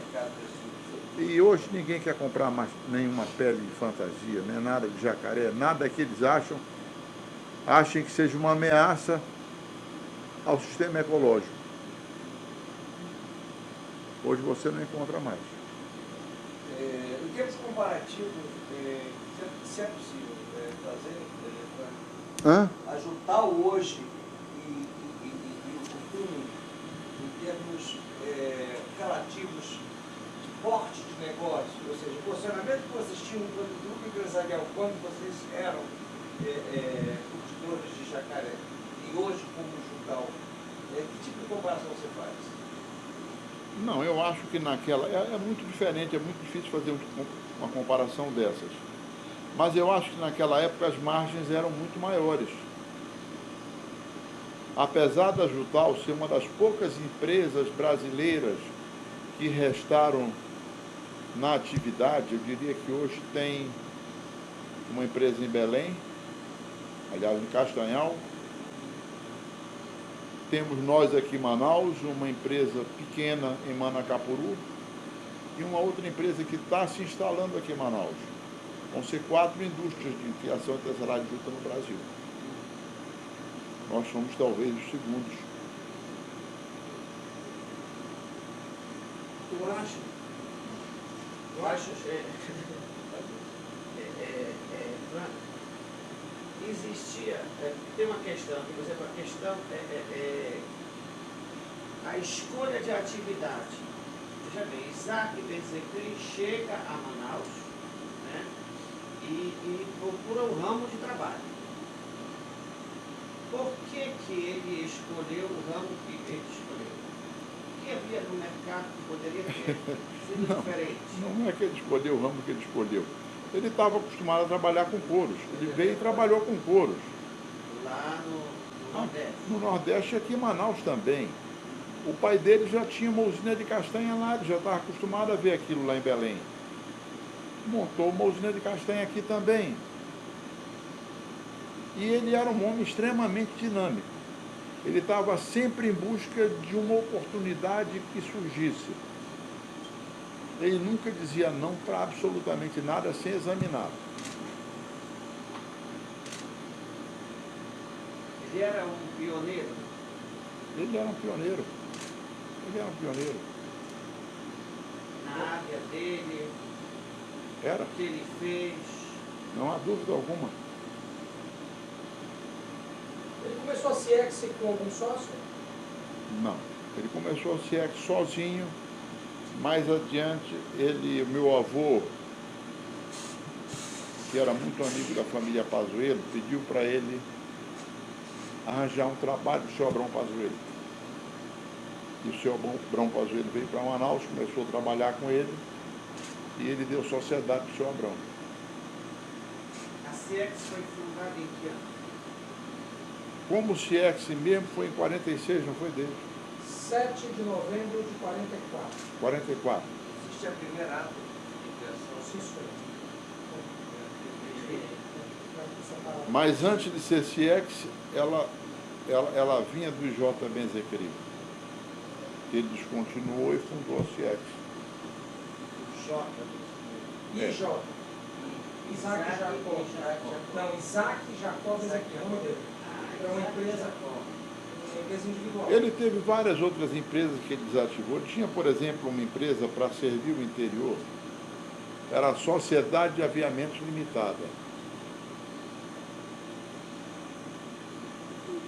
E hoje ninguém quer comprar mais nenhuma pele de fantasia, né? Nada de jacaré, nada que eles achem que seja uma ameaça ao sistema ecológico. Hoje você não encontra mais. Em termos comparativos, se é possível fazer, ajuntar o hoje e o futuro em termos relativos de porte de negócio, ou seja, o posicionamento que vocês tinham do grupo empresarial quando vocês eram curtidores de jacaré e hoje como juntal, que tipo de comparação você faz? Não, eu acho que naquela... É muito diferente, é muito difícil fazer uma comparação dessas. Mas eu acho que naquela época as margens eram muito maiores. Apesar da Jutal ser uma das poucas empresas brasileiras que restaram na atividade, eu diria que hoje tem uma empresa em Belém, aliás, em Castanhal. Temos nós aqui em Manaus, uma empresa pequena em Manacapuru e uma outra empresa que está se instalando aqui em Manaus. Vão ser 4 indústrias de criação artesanal de juta no Brasil. Nós somos talvez os segundos. Eu acho existia, tem uma questão, por exemplo, a questão a escolha de atividade. Veja bem, Isaac Bezecri chega a Manaus, né, e procura o ramo de trabalho. Por que ele escolheu o ramo que ele escolheu? O que havia no mercado que poderia ter sido diferente? Não é que ele escolheu o ramo que ele escolheu. Ele estava acostumado a trabalhar com couros. Ele veio e trabalhou com couros. Lá no Nordeste? No Nordeste, aqui em Manaus também. O pai dele já tinha uma usina de castanha lá, ele já estava acostumado a ver aquilo lá em Belém. Montou uma usina de castanha aqui também. E ele era um homem extremamente dinâmico. Ele estava sempre em busca de uma oportunidade que surgisse. Ele nunca dizia não para absolutamente nada sem examinar. Ele era um pioneiro? Ele era um pioneiro. Ele era um pioneiro. Na área dele, Era. o que ele fez? Não há dúvida alguma. Ele começou a CIEX com algum sócio? Não. Ele começou a CIEX sozinho. Mais adiante, o meu avô, que era muito amigo da família Pazuello, pediu para ele arranjar um trabalho do senhor Abrão Pazuello. E o senhor Abrão Pazuello veio para Manaus, começou a trabalhar com ele, e ele deu sociedade para o senhor Abrão. A CIEX foi fundada em que ano? Como o CIEX mesmo foi em 46, não foi dele? 7 de novembro de 44. 44. Existe a primeira ata de criação. Isso aí. Mas antes de ser CIEX, ela vinha do IJ Benzequeri. Ele descontinuou e fundou a CIEX. IJ. Isaac Jacó. Não, Isaac Jacó Bezecri. É uma empresa individual. Ele teve várias outras empresas que ele desativou. Ele tinha, por exemplo, uma empresa para servir o interior. Era a Sociedade de Aviamentos Limitada.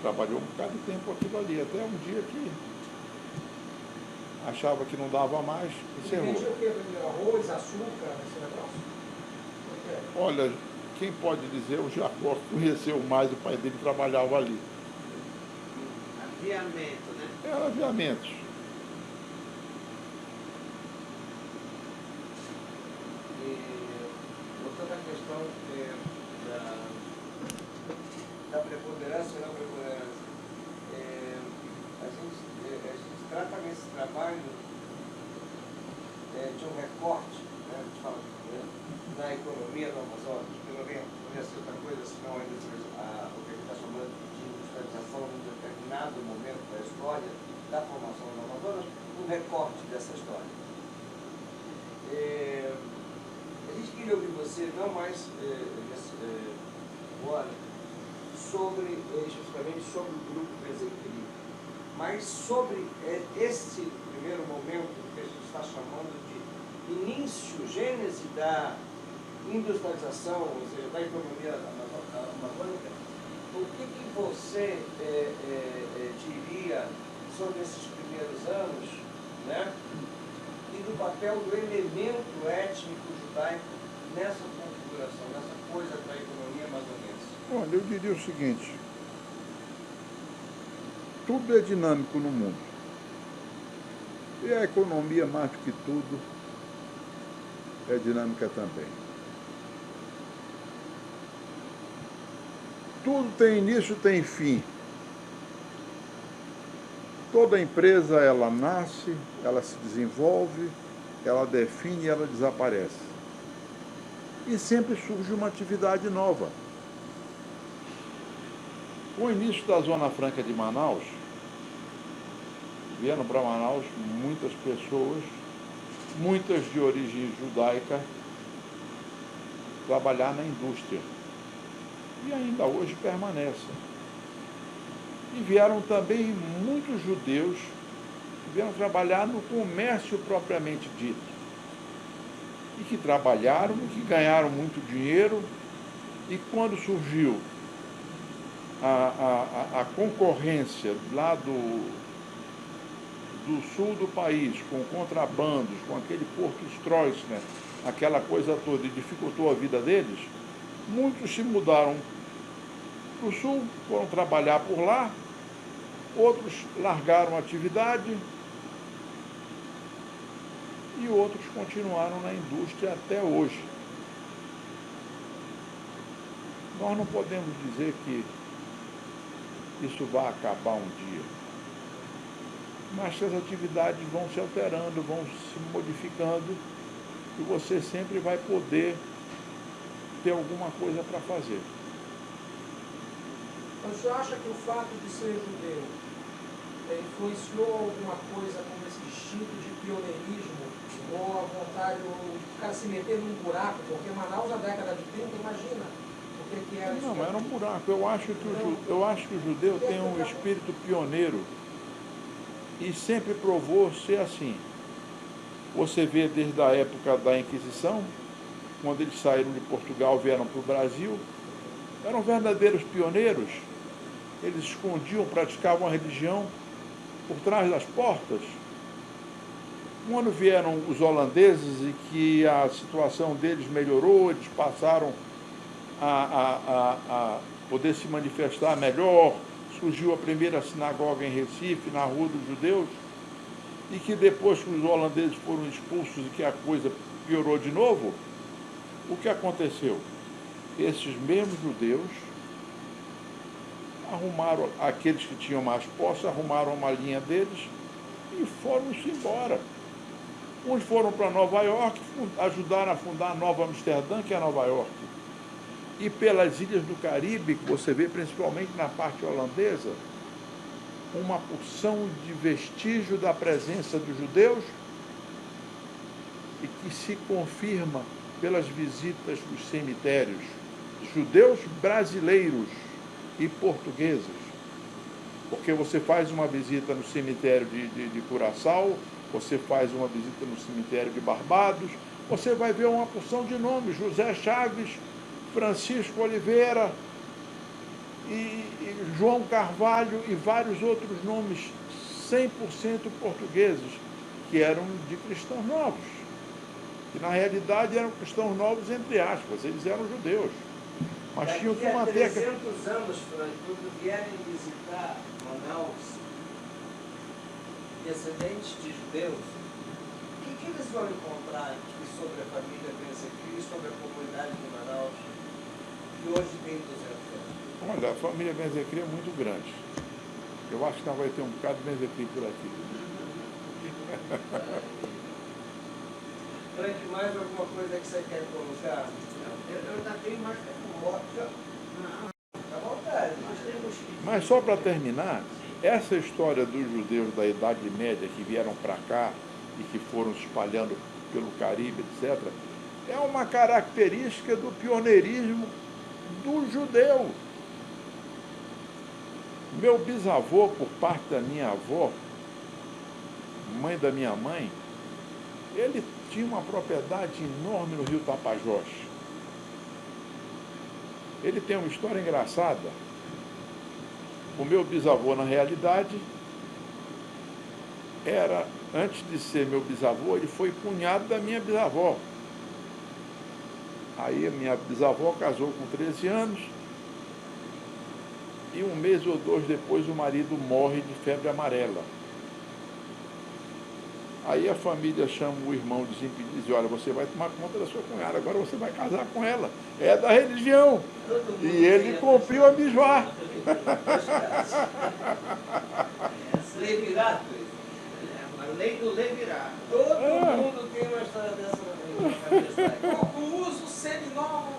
Trabalhou um bocado de tempo aquilo ali, até um dia que achava que não dava mais, encerrou. Vendia o quê? Arroz, açúcar, esse negócio? Olha, quem pode dizer, o Jacó conheceu mais, o pai dele trabalhava ali. Aviamento, né? Era aviamentos. E voltando à questão da preponderância e não preponderância, a gente trata nesse trabalho de um recorte, né, a gente fala, da economia do Amazonas, que não ia ser outra coisa, senão ainda o que a gente está chamando de industrialização num determinado momento da história da formação do Amazonas, um recorte dessa história. A gente queria ouvir você, não mais agora, especificamente sobre o grupo Desequilíbrio, mas sobre esse primeiro momento que a gente está chamando de início, gênese da industrialização, ou seja, da economia amazônica. O que você diria sobre esses primeiros anos, né? E do papel do elemento étnico judaico nessa configuração, nessa coisa da economia amazonense? Olha, eu diria o seguinte, tudo é dinâmico no mundo. E a economia, mais do que tudo, é dinâmica também. Tudo tem início, tem fim. Toda empresa, ela nasce, ela se desenvolve, ela define e ela desaparece. E sempre surge uma atividade nova. Com o início da Zona Franca de Manaus, vieram para Manaus muitas pessoas, muitas de origem judaica, trabalhar na indústria. E ainda hoje permanecem. E vieram também muitos judeus que vieram trabalhar no comércio propriamente dito. E que trabalharam, que ganharam muito dinheiro, e quando surgiu a concorrência lá do sul do país, com contrabandos, com aquele Porto Stroessner, aquela coisa toda, e dificultou a vida deles, muitos se mudaram para o sul, foram trabalhar por lá, outros largaram a atividade e outros continuaram na indústria até hoje. Nós não podemos dizer que isso vai acabar um dia, mas que as atividades vão se alterando, vão se modificando e você sempre vai poder ter alguma coisa para fazer. Mas o senhor acha que o fato de ser judeu influenciou alguma coisa como esse instinto de pioneirismo ou a vontade de ficar se meter num buraco? Porque Manaus, na década de 30, imagina o que era isso. Não, mas era um buraco. Eu acho que o judeu tem um espírito pioneiro e sempre provou ser assim. Você vê desde a época da Inquisição, quando eles saíram de Portugal, vieram para o Brasil, eram verdadeiros pioneiros. Eles escondiam, praticavam a religião por trás das portas. Quando vieram os holandeses e que a situação deles melhorou, eles passaram a poder se manifestar melhor, surgiu a primeira sinagoga em Recife, na Rua dos Judeus, e que depois que os holandeses foram expulsos e que a coisa piorou de novo, o que aconteceu? Esses mesmos judeus arrumaram, aqueles que tinham mais posse, arrumaram uma linha deles e foram-se embora. Uns foram para Nova York, ajudaram a fundar Nova Amsterdã, que é Nova York. E pelas ilhas do Caribe, que você vê principalmente na parte holandesa, uma porção de vestígio da presença dos judeus e que se confirma pelas visitas dos cemitérios judeus brasileiros e portugueses. Porque você faz uma visita no cemitério de Curaçao, você faz uma visita no cemitério de Barbados, você vai ver uma porção de nomes, José Chaves, Francisco Oliveira, e João Carvalho e vários outros nomes 100% portugueses, que eram de cristãos novos. que na realidade eram cristãos novos, entre aspas, eles eram judeus. Mas tinham que Daqui a manter... 300 anos, Frank, quando vierem visitar Manaus, descendentes de judeus, o que eles vão encontrar aqui sobre a família Benzequim, sobre a comunidade de Manaus, que hoje tem 200 anos? Olha, a família Benzequim é muito grande. Eu acho que não vai ter um bocado de Benzequim por aqui. Frank, mais alguma coisa que você quer colocar? Eu ainda tenho mais perguntas. Fica à vontade. Nós temos que... Mas só para terminar, essa história dos judeus da Idade Média que vieram para cá e que foram se espalhando pelo Caribe, etc., é uma característica do pioneirismo do judeu. Meu bisavô, por parte da minha avó, mãe da minha mãe, ele tinha uma propriedade enorme no Rio Tapajós. Ele tem uma história engraçada. O meu bisavô, na realidade, era, antes de ser meu bisavô, ele foi cunhado da minha bisavó. Aí a minha bisavó casou com 13 anos e um mês ou dois depois o marido morre de febre amarela. Aí a família chama o irmão desimpedido e diz, olha, você vai tomar conta da sua cunhada, agora você vai casar com ela. É da religião. E ele cumpriu a bisvá. Levirado. A lei do levirar. Todo mundo tem uma história dessa na cabeça. O uso seminovo.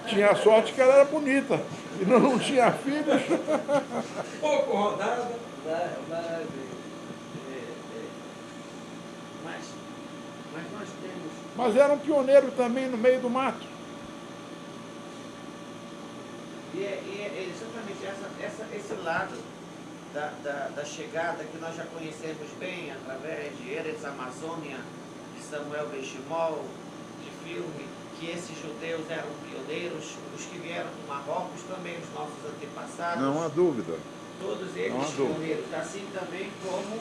Tinha sorte que ela era bonita. E não tinha filhos. Pouco rodada. Maravilha. Mas nós temos... Mas era um pioneiro também no meio do mato. E é exatamente esse lado da chegada que nós já conhecemos bem através de Eretz Amazônia, de Samuel Benchimol, de filme, que esses judeus eram pioneiros, os que vieram do Marrocos também, os nossos antepassados. Não há dúvida. Todos eles Não há dúvida. pioneiros, assim também como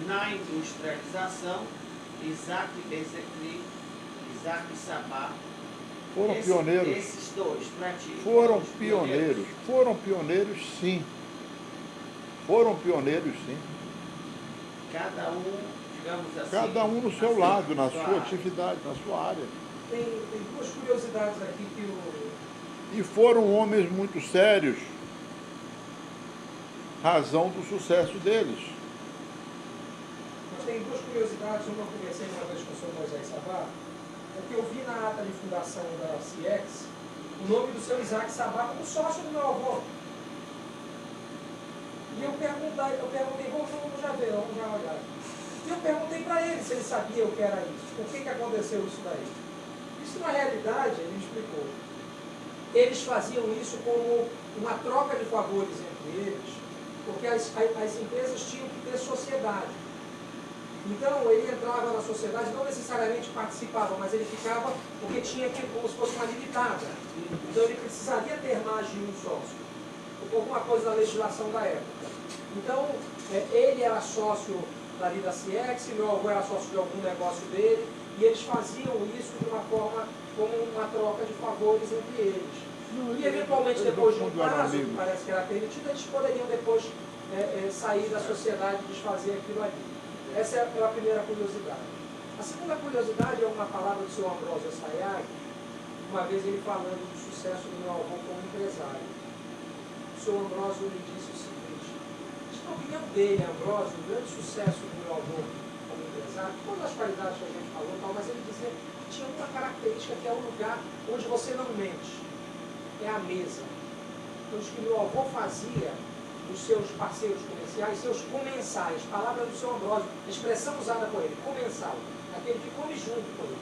na industrialização, Isaac Benzequim, Isaac Sabá. Foram pioneiros. Esses dois, para ti. Foram pioneiros. Foram pioneiros, sim. Foram pioneiros, sim. Cada um, digamos assim... Cada um no seu lado, na sua área. atividade, na sua área. Tem duas curiosidades aqui que o... E foram homens muito sérios, razão do sucesso deles. Mas tem duas curiosidades, uma eu conversei uma vez com o senhor Moisés Sabá, porque eu vi na ata de fundação da CIEX o nome do seu Isaac Sabá como sócio do meu avô. E eu perguntei, vamos já ver, vamos já olhar. E eu perguntei para ele se ele sabia o que era isso, por que aconteceu isso daí. Isso na realidade, ele me explicou. Eles faziam isso como uma troca de favores entre eles, porque as empresas tinham que ter sociedade. Então ele entrava na sociedade, não necessariamente participava, mas ele ficava porque tinha que, como se fosse uma limitada. Então ele precisaria ter mais de um sócio, por alguma coisa da legislação da época. Então ele era sócio dali da CIEX, meu avô era sócio de algum negócio dele, e eles faziam isso de uma forma como uma troca de favores entre eles. E eventualmente depois de um prazo, que parece que era permitido, eles poderiam depois sair da sociedade e desfazer aquilo ali. Essa é a primeira curiosidade. A segunda curiosidade é uma palavra do seu Ambrósio Sayag, uma vez ele falando do sucesso do meu avô como empresário. O seu Ambrósio lhe disse o seguinte, na opinião dele, Ambrósio, o grande sucesso do meu avô como empresário, todas as qualidades que a gente falou, mas ele dizia que tinha uma característica que é o lugar onde você não mente, é a mesa. Então, o que meu avô fazia, os seus parceiros comerciais, seus comensais, palavra do seu Ambrósio, a expressão usada por ele, comensal, aquele que come junto com ele.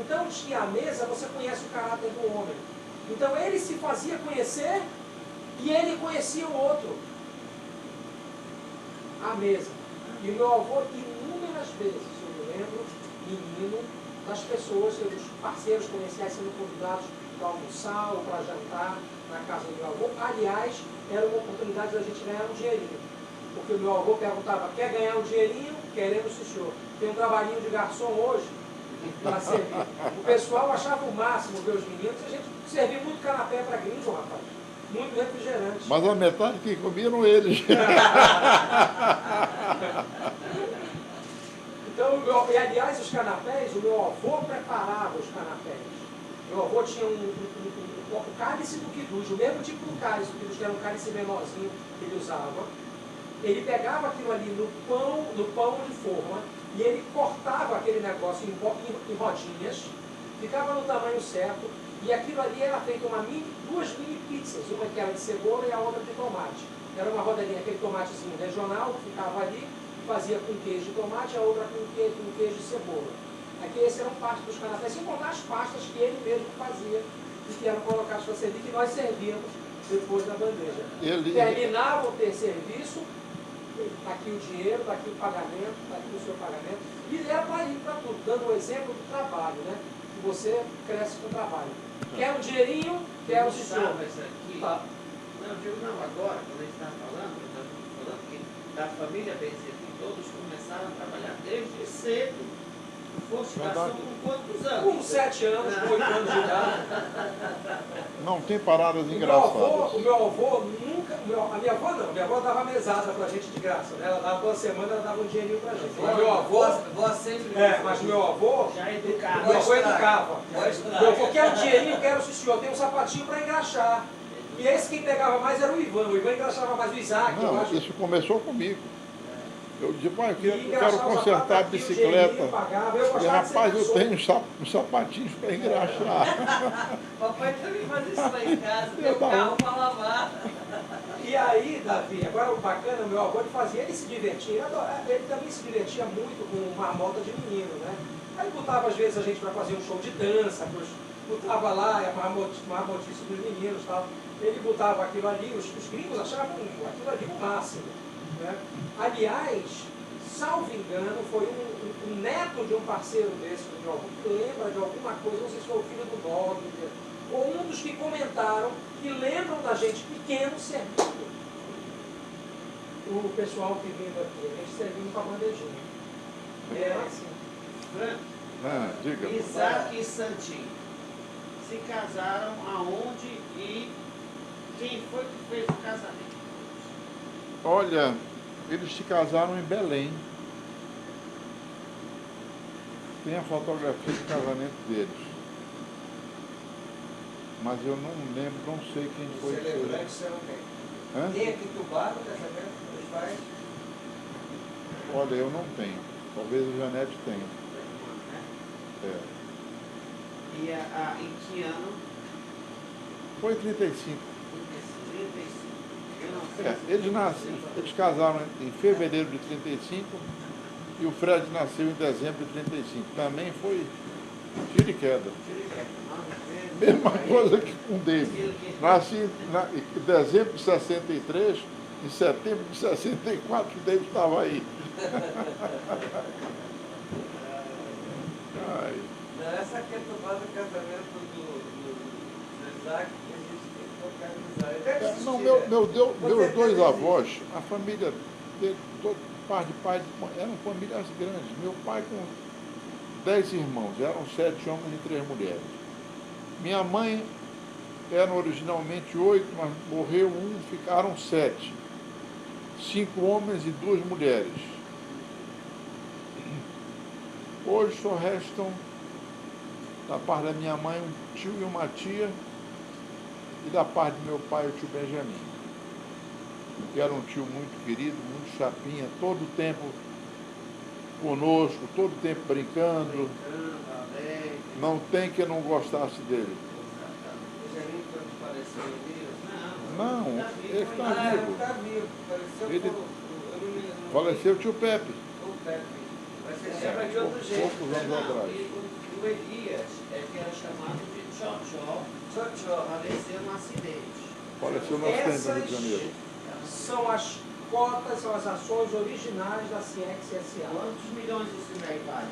Então, tinha a mesa, você conhece o caráter do homem. Então, ele se fazia conhecer e ele conhecia o outro. A mesa. E meu avô, inúmeras vezes, eu me lembro, menino, das pessoas, seus parceiros comerciais sendo convidados para almoçar ou para jantar na casa do meu avô. Aliás, era uma oportunidade da gente ganhar um dinheirinho. Porque o meu avô perguntava, quer ganhar um dinheirinho? Queremos, sim, senhor. Tem um trabalhinho de garçom hoje? Para servir. O pessoal achava o máximo ver os meninos, a gente servia muito canapé para gringo, rapaz. Muito refrigerante. Mas a metade que comiam eles. Então, e aliás, os canapés, o meu avô preparava os canapés. Meu avô tinha o cálice do quiduz, o mesmo tipo do cálice do quiduz, que era um cálice menorzinho que ele usava. Ele pegava aquilo ali no pão de forma e ele cortava aquele negócio em rodinhas, ficava no tamanho certo, e aquilo ali era feito duas mini pizzas, uma que era de cebola e a outra de tomate. Era uma rodelinha, aquele tomatezinho regional, que ficava ali, fazia com queijo de tomate, a outra com queijo de cebola. Aqui esses eram parte dos canapés, sem contar as pastas que ele mesmo fazia e que eram colocadas para servir, que nós servíamos depois da bandeja. Terminava o serviço, está aqui o dinheiro, está aqui o pagamento, está aqui o seu pagamento, e era para ir para tudo, dando o exemplo do trabalho, né? Que você cresce com o trabalho. Quer um dinheirinho, quer o senhor. Isso aqui. Tá. Não, eu digo não, agora, quando a gente está falando que da família Benzetti, todos começaram a trabalhar desde cedo. Foste garçom com quantos anos? Com 7 anos, com 8 anos de idade. Não tem paradas engraçadas. O meu avô nunca. A minha avó não, minha avó dava mesada pra gente de graça, né? Ela dava toda semana, ela dava um dinheirinho pra gente. Mas meu avô. sempre. Mas meu avô. Já educava. Meu avô educava. Meu avô quer um dinheirinho, quero, sim senhor, tem um sapatinho pra engraxar. E esse quem pegava mais era o Ivan. O Ivan engraxava mais o Isaac. Não, isso começou comigo. Eu disse, pai, eu quero consertar a bicicleta. E rapaz, eu tenho uns sapatinhos para engraxar. Papai também faz isso lá em casa, tem um carro para lavar. E aí, Davi, agora o bacana, o meu avô ele fazia, ele se divertia, ele também se divertia muito com marmota de menino, né? Aí botava às vezes a gente para fazer um show de dança, botava lá a marmotice dos meninos e tal. Ele botava aquilo ali, os gringos achavam aquilo ali o máximo. Né? Aliás, salvo engano, foi um neto de um parceiro desse do meu avô que lembra de alguma coisa, não sei se foi o filho do Nog, ou um dos que comentaram que lembram da gente pequeno servindo. O pessoal que vindo aqui, a gente servindo com a bandejinha. Franco, Diga. Isaac e Santinho se casaram aonde e quem foi que fez o casamento? Olha, eles se casaram em Belém. Tem a fotografia do casamento deles. Mas eu não lembro, não sei quem foi. Celebrante, você não tem. Tem aqui Tubá no casamento dos pais? Olha, eu não tenho. Talvez o Janete tenha. É. E em que ano? Foi 35. 35. Eles casaram em fevereiro de 35 e o Fred nasceu em dezembro de 35. Também foi tiro e queda. Mesma coisa que com o David. Nasci em dezembro de 63, em setembro de 64 o David estava aí. Ai. Não, essa aqui é tomada do casamento do Isaac. Não, meus dois avós, a família dele, todo par de pai, eram famílias grandes. Meu pai com 10 irmãos, eram 7 homens e 3 mulheres. Minha mãe eram originalmente 8, mas morreu um, ficaram 7. 5 homens e 2 mulheres. Hoje só restam, da parte da minha mãe, um tio e uma tia, e da parte do meu pai, o tio Benjamin, que era um tio muito querido, muito chapinha, todo o tempo conosco, todo o tempo brincando. Não tem que não gostasse dele. Benjamin quando faleceu em Não, ele está vivo. Está vivo. Ele faleceu o tio Pepe. O Pepe. Mas você chama de outro jeito. Poucos anos atrás. E o Elias, que era chamado de Tchotchó, faleceu num acidente. Faleceu no acidente no Rio de Janeiro. São as cotas, são as ações originais da CIEX S.A. Quantos milhões isso daí vale?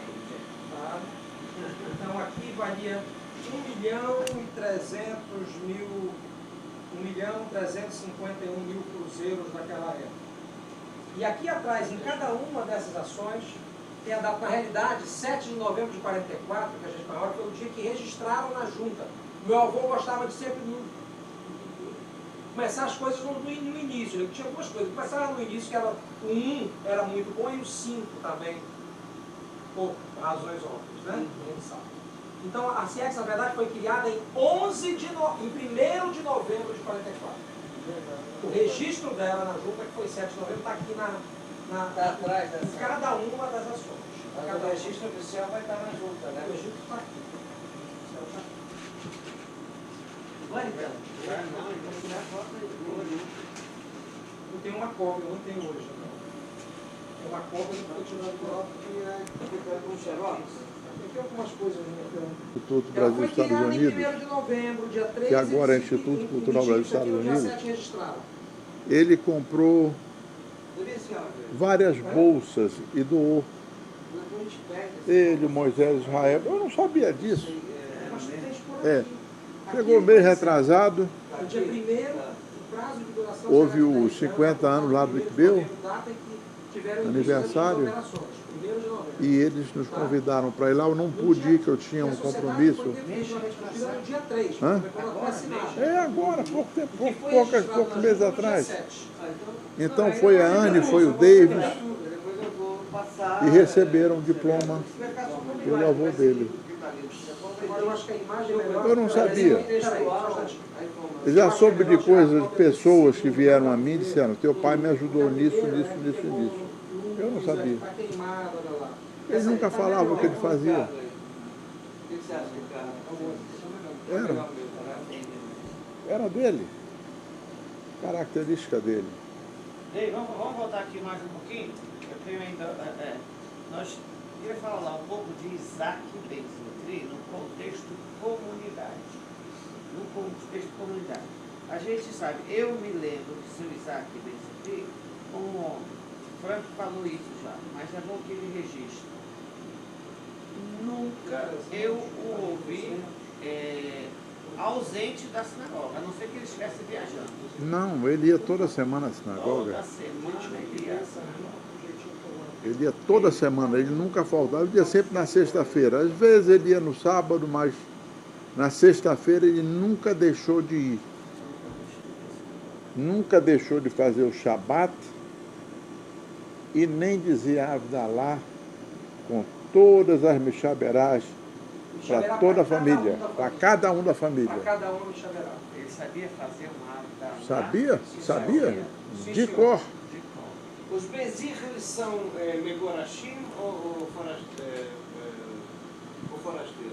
Tá? Então aqui valia 1.351.000 cruzeiros naquela época. E aqui atrás, em cada uma dessas ações, tem a data, na realidade, 7 de novembro de 44, que a gente maior, foi o dia que registraram na junta. Meu avô gostava de sempre começar as coisas no início, né? Tinha algumas coisas. Começava no início, que era, o 1 era muito bom e o 5 também, por razões óbvias, né? A gente sabe. Então a CIEX, na verdade, foi criada em 1º de novembro de 44. O registro dela na junta, que foi 7 de novembro, está aqui Está atrás em dessa. cada uma das ações. Mas Cada o registro oficial vai estar na junta, né? O registro está aqui. Vai então. Não, então tirar foto aí. Eu tenho uma cópia, eu não tenho hoje. Não. É uma cópia que eu tirando por alto que Fica com xerox. tem algumas coisas. Instituto Ela Brasil foi Estados criada em Unidos, 1º de novembro, dia 13 que agora é de Instituto em Cultural Brasil Curitiba, Estados dia Unidos. 7 registraram. ele comprou várias bolsas e doou. Ele, Moisés Israel, eu não sabia disso. Mas tem por É. aqui. Chegou Aqui meio vai ser- retrasado, No dia 1º, o prazo de duração houve será de os 10, 50 anos lá do 1º de ICBEU, novembro, data em que tiveram início aniversário, das operações, 1º de novembro. e eles nos convidaram para ir lá. Eu não pude ir, que eu tinha um compromisso. Foi definitivamente constituída no dia 3, Hã? foi quando ela foi assinada. É agora, pouco tempo, O que foi poucos registrado na meses junta no dia atrás. 7. Então foi a Anne, foi o Davis, Depois eu vou passar. e receberam um diploma pelo avô dele. Agora eu acho que a imagem é melhor. Eu não sabia. Peraí, só um instantinho. Eu já soube de coisas, de pessoas que vieram a mim e disseram, teu pai me ajudou nisso, nisso, nisso e nisso. Eu não sabia. Tá queimado, olha lá. Ele nunca falava o que ele fazia. O que você acha, Ricardo? Era. Era dele. Característica dele. Ei, vamos voltar aqui mais um pouquinho? Eu tenho ainda. Nós queria falar um pouco de Isaac Ben-Zimri no contexto comunidade. No contexto comunidade. A gente sabe, eu me lembro que seu Isaac Ben-Zimri, um homem, Franco falou isso já, mas é bom que ele registre. Nunca eu o ouvi ausente da sinagoga, a não ser que ele estivesse viajando. Não, ele ia toda semana à sinagoga. Toda semana ele ia. Ele ia toda semana, ele nunca faltava, ele ia sempre na sexta-feira. Às vezes ele ia no sábado, mas na sexta-feira ele nunca deixou de ir. Nunca deixou de fazer o Shabat e nem dizer Avdalá com todas as Mishaberás para toda a família, para cada um da família. Para cada um me chaverá. Ele sabia fazer uma árvore. Sabia? Sabia? Sim, De senhor. cor. De cor. Os Bezir, eles são Megorashim ou forasteiros?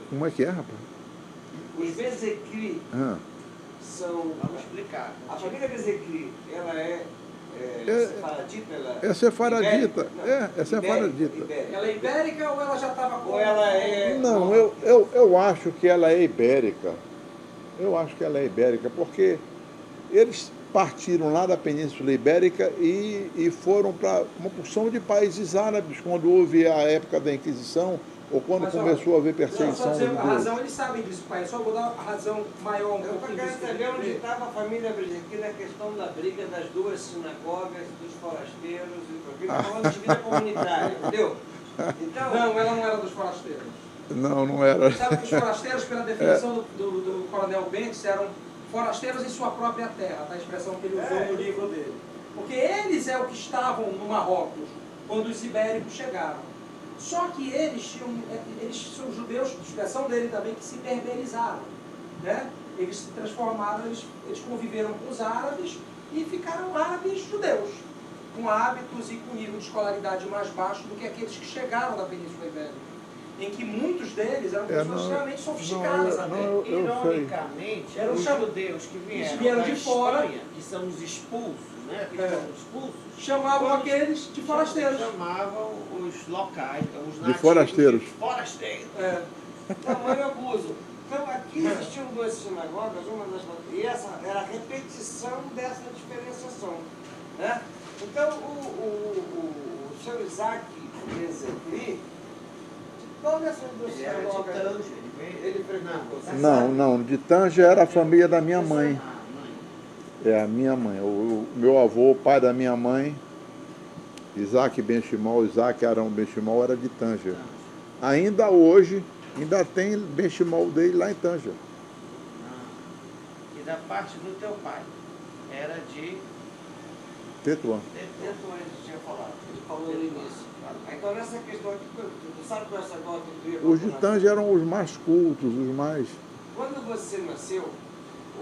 Como é que é, rapaz? Os Bezekri Ah. são... Vamos explicar. A família Bezekri, ela é sefaradita? É sefaradita. Ibérica? É sefaradita. Ibérica. Ela é ibérica ou ela já estava com... Ou ela é... Não, eu acho que ela é ibérica. Eu acho que ela é ibérica, porque eles partiram lá da Península Ibérica e foram para uma porção de países árabes, quando houve a época da Inquisição, ou quando Mas, ó, começou a haver Não, perseguição só aos dizer a judeus. razão, eles sabem disso, pai. Só vou dar a razão maior um Eu pouquinho quero disso. saber onde estava a família Bezekri na questão da briga das duas sinagogas, dos forasteiros, porque está falando de vida comunitária, entendeu? Então, Não, ela não era dos forasteiros. Não, não era. Sabe que os forasteiros, pela definição do coronel Bentes, eram forasteiros em sua própria terra, tá? A expressão que ele usou no livro dele. Porque eles é o que estavam no Marrocos quando os ibéricos chegaram. Só que eles são judeus, a expressão dele também, que se berberizaram, né? Eles se transformaram, eles conviveram com os árabes e ficaram árabes judeus, com hábitos e com nível de escolaridade mais baixo do que aqueles que chegaram da Península Ibérica, em que muitos deles eram pessoas extremamente sofisticadas até. eu sei. Ironicamente, Eram os cham- judeus que Eles vieram, vieram da de fora. Espanha, que são os expulsos, né? Que É. são os expulsos, Chamavam aqueles de forasteiros. chamavam os locais, os nativos, forasteiros. de forasteiros. É. tamanho abuso. Então, aqui existiam duas sinagogas, e essa era a repetição dessa diferenciação, né? Então, o seu Isaac Bezekri, qual dessas duas Ele era de sinagogas Tanger, ele frequentou? Não, de Tanger era a família da minha mãe. Ah, mãe. É a minha mãe. O meu avô, o pai da minha mãe, Isaac Ben-Shimol, Isaac Arão Ben-Shimol era de Tânger. Ainda hoje, ainda tem Ben-Shimol dele lá em Tânger. E da parte do teu pai, era de Tetuã. Tetuã, ele tinha falado. Ele falou no início. Então nessa questão aqui, tu sabe com essa nota que tu ia Os de procurar? Tânger eram os mais cultos, os mais... Quando você nasceu,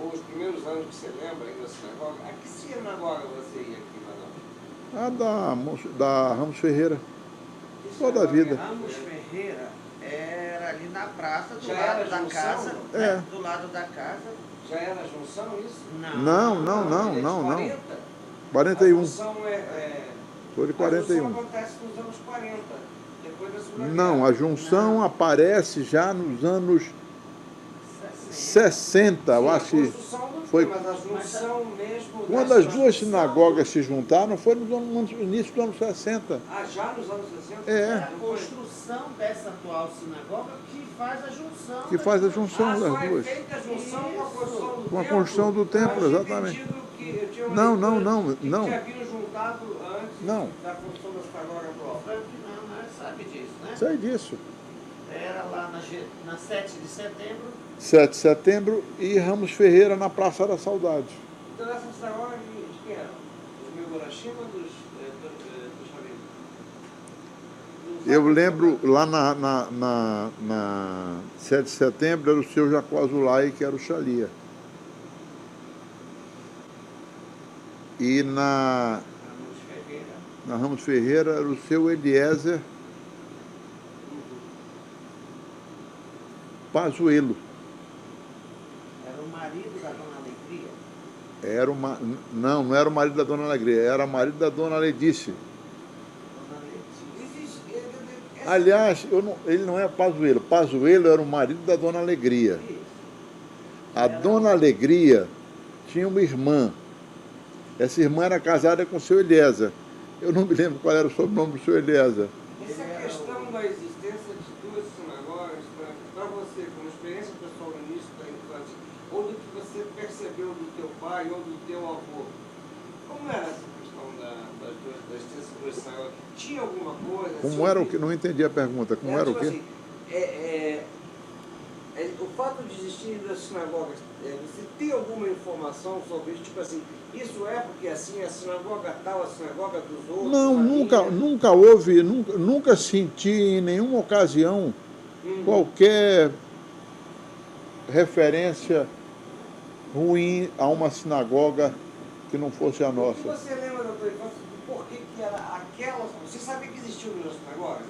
ou os primeiros anos que você lembra aí da sinagoga, a que sinagoga você ia aqui, Madão? Da Ramos Ferreira. Que Toda a sinagoga vida. era? Ramos Ferreira era ali na praça, do Já lado era da junção? casa. É. Né? Do lado da casa. Já era junção isso? Não. Ele é de 40? 41. A junção Sou de A junção 41. acontece nos anos 40, depois da Segunda Não, Guerra. a junção aparece já nos anos 60, eu Sim, acho a que construção não foi- tem, mas a junção mesmo... quando da as duas junção- sinagogas se juntaram, foi no início dos anos 60. Ah, já nos anos 60? É. A construção dessa atual sinagoga que faz a junção. Que faz a junção Ah, das só é duas. feita a junção com a construção do templo? Com a construção do templo, Eu tinha exatamente. entendido que eu tinha uma Não, leitura que não. já haviam juntado antes Não. da construção da sinagoga atual. Frank não, né? Sabe disso, né? Sei disso. Era lá na 7 de setembro. 7 de setembro e Ramos Ferreira na Praça da Saudade. Então essa sinagoga de quem era? Dos Migorashima ou dos Chaveiro? Eu lembro lá na 7 de setembro era o seu Jacó Azulay, que era o Xalia. E na Ramos Ferreira era o seu Eliezer Pazuello. Era o marido da Dona Alegria. Não era o marido da Dona Alegria, era o marido da Dona Ledice. Dona Letícia. Existe, Aliás, ele não é Pazuello. Pazuello era o marido da Dona Alegria. A Dona Alegria tinha uma irmã. Essa irmã era casada com o seu Eliezer. Eu não me lembro qual era o sobrenome do seu Eliezer. essa questão da existência de duas sinagogas, para você, como experiência pessoal no início da infância, ou do que você percebeu do teu pai ou do teu avô, como era essa questão da existência de duas sinagogas? Tinha alguma coisa? Como era o que? Não entendi a pergunta. Como era o tipo quê? assim, o fato de existirem duas sinagogas, você tem alguma informação sobre isso? Tipo assim, isso é porque assim, a sinagoga tal, a sinagoga dos outros? Não, a minha? nunca houve, nunca senti em nenhuma ocasião qualquer referência ruim a uma sinagoga que não fosse a O que nossa. você lembra da tua infância do porquê que era aquela... Você sabia que existiam duas sinagogas?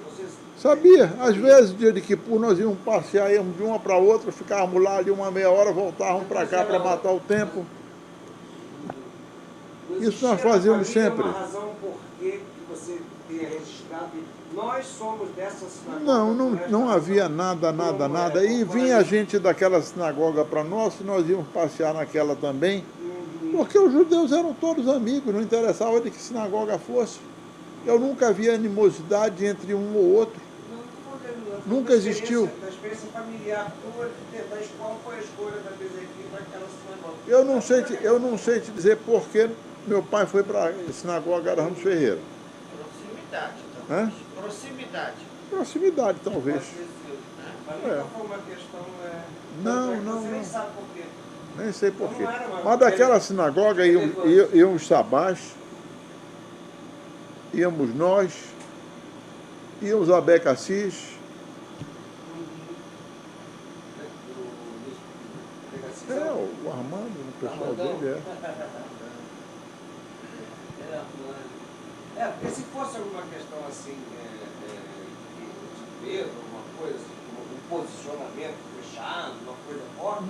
Sabia, às vezes, dia de Kippur, nós íamos passear, íamos de uma para outra, ficávamos lá ali uma meia hora, voltávamos para cá para matar o tempo. Isso nós fazíamos sempre. Uma razão por que você tenha registrado e nós somos dessa sinagoga? Não havia nada. E vinha gente daquela sinagoga para nós, e nós íamos passear naquela também, porque os judeus eram todos amigos, não interessava de que sinagoga fosse. Eu nunca vi animosidade entre um ou outro. Nunca existiu. Da experiência familiar tua, da escola, foi a escolha da Bezerquim para aquela sinagoga? Eu não sei te dizer por que meu pai foi para a sinagoga da Ramos Ferreira. Proximidade, Hã? talvez. Proximidade. Proximidade, talvez. Mas nunca foi uma questão... Não. Você nem sabe por quê. Nem sei por quê. Não era uma- Mas daquela sinagoga iam os sabás, íamos nós, iam os abecassis, o Armando, o pessoal dele, Porque se fosse alguma questão assim, de peso, alguma coisa, assim, um posicionamento fechado, uma coisa forte,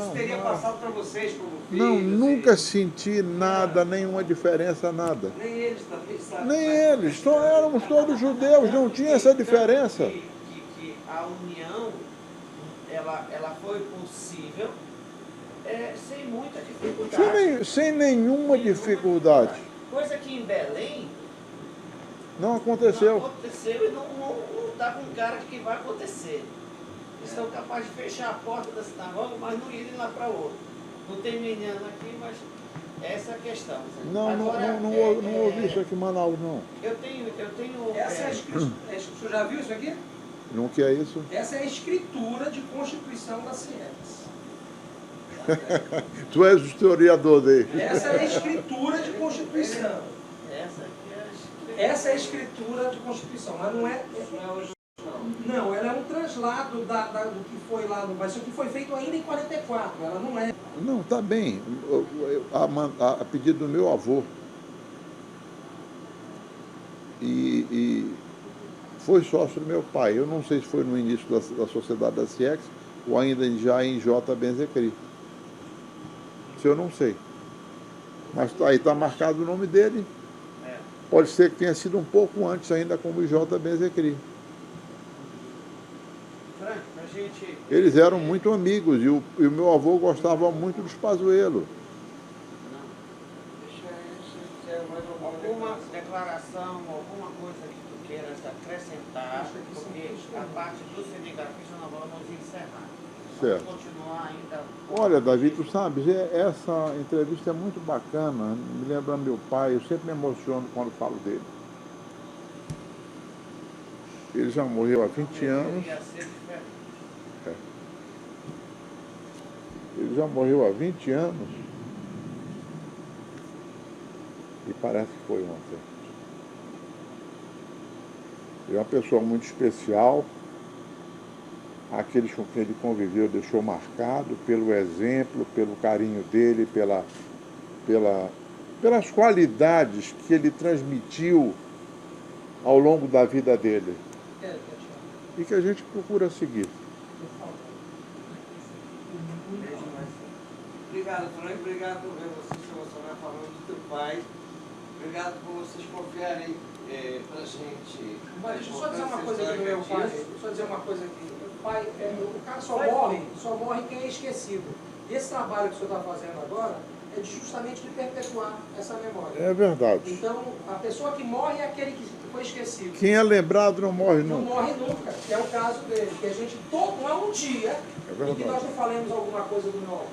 isso teria passado para vocês como filhos? Não, nunca senti nada, nenhuma diferença, nada. Nem eles também, sabe? Nem eles, só éramos todos judeus, não tinha essa diferença. Que a união, ela foi possível sem muita dificuldade. Sem nenhuma dificuldade. Coisa que em Belém Não não aconteceu. aconteceu e não está com cara de que vai acontecer. Eles são capazes de fechar a porta da sinagoga, mas não irem lá para outra. Não tem menino aqui, mas Essa é a questão. Não, Agora, não ouvi isso aqui em Manaus, não. Eu tenho Essa é a escritura. O senhor já viu isso aqui? Não que é isso? Essa é a escritura de constituição da CIEX. Tu és o historiador dele. Essa é a escritura de constituição. essa aqui é a escritura. Essa é a escritura de constituição, mas não é. Não, ela é um translado do que foi lá no. Mas isso aqui foi feito ainda em 44, ela não é. Não, tá bem. A pedido do meu avô. E foi sócio do meu pai. Eu não sei se foi no início da sociedade da CIEX ou ainda já em J. Benzecri. Isso eu não sei. Mas aí está marcado o nome dele. Pode ser que tenha sido um pouco antes ainda como J. Benzecri. Frank, a gente... Eles eram muito amigos e o meu avô gostava muito dos Pazuello. Alguma declaração, alguma coisa que tu queiras acrescentar, porque a parte do cinegrafista nós vamos encerrar. Certo. Vamos continuar ainda. Olha, Davi, tu sabes, essa entrevista é muito bacana, me lembra meu pai, eu sempre me emociono quando falo dele. Ele já morreu há 20 anos. Ele já morreu há 20 anos. E parece que foi ontem. Ele é uma pessoa muito especial. Aqueles com quem ele conviveu deixou marcado pelo exemplo, pelo carinho dele, pelas qualidades que ele transmitiu ao longo da vida dele. E que a gente procura seguir. Obrigado, Frank. Obrigado por ver você se emocionar falando do teu pai. Obrigado por vocês confiarem pra gente. Mas deixa eu só dizer uma coisa aqui do meu pai. Deixa eu só dizer uma coisa aqui. O pai, o cara só morre quem é esquecido. E esse trabalho que o senhor está fazendo agora é justamente de perpetuar essa memória. É verdade. Então, a pessoa que morre é aquele que foi esquecido. Quem é lembrado não morre Não nunca. morre nunca, que é o caso dele. Que a gente, não há um dia em que nós não falemos alguma coisa do meu avô.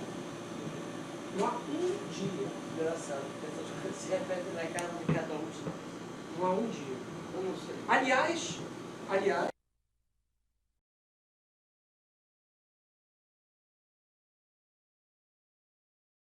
Não há um dia. Engraçado, porque essas coisas se repetem na casa de cada um. Não há um dia. Eu não sei. Aliás,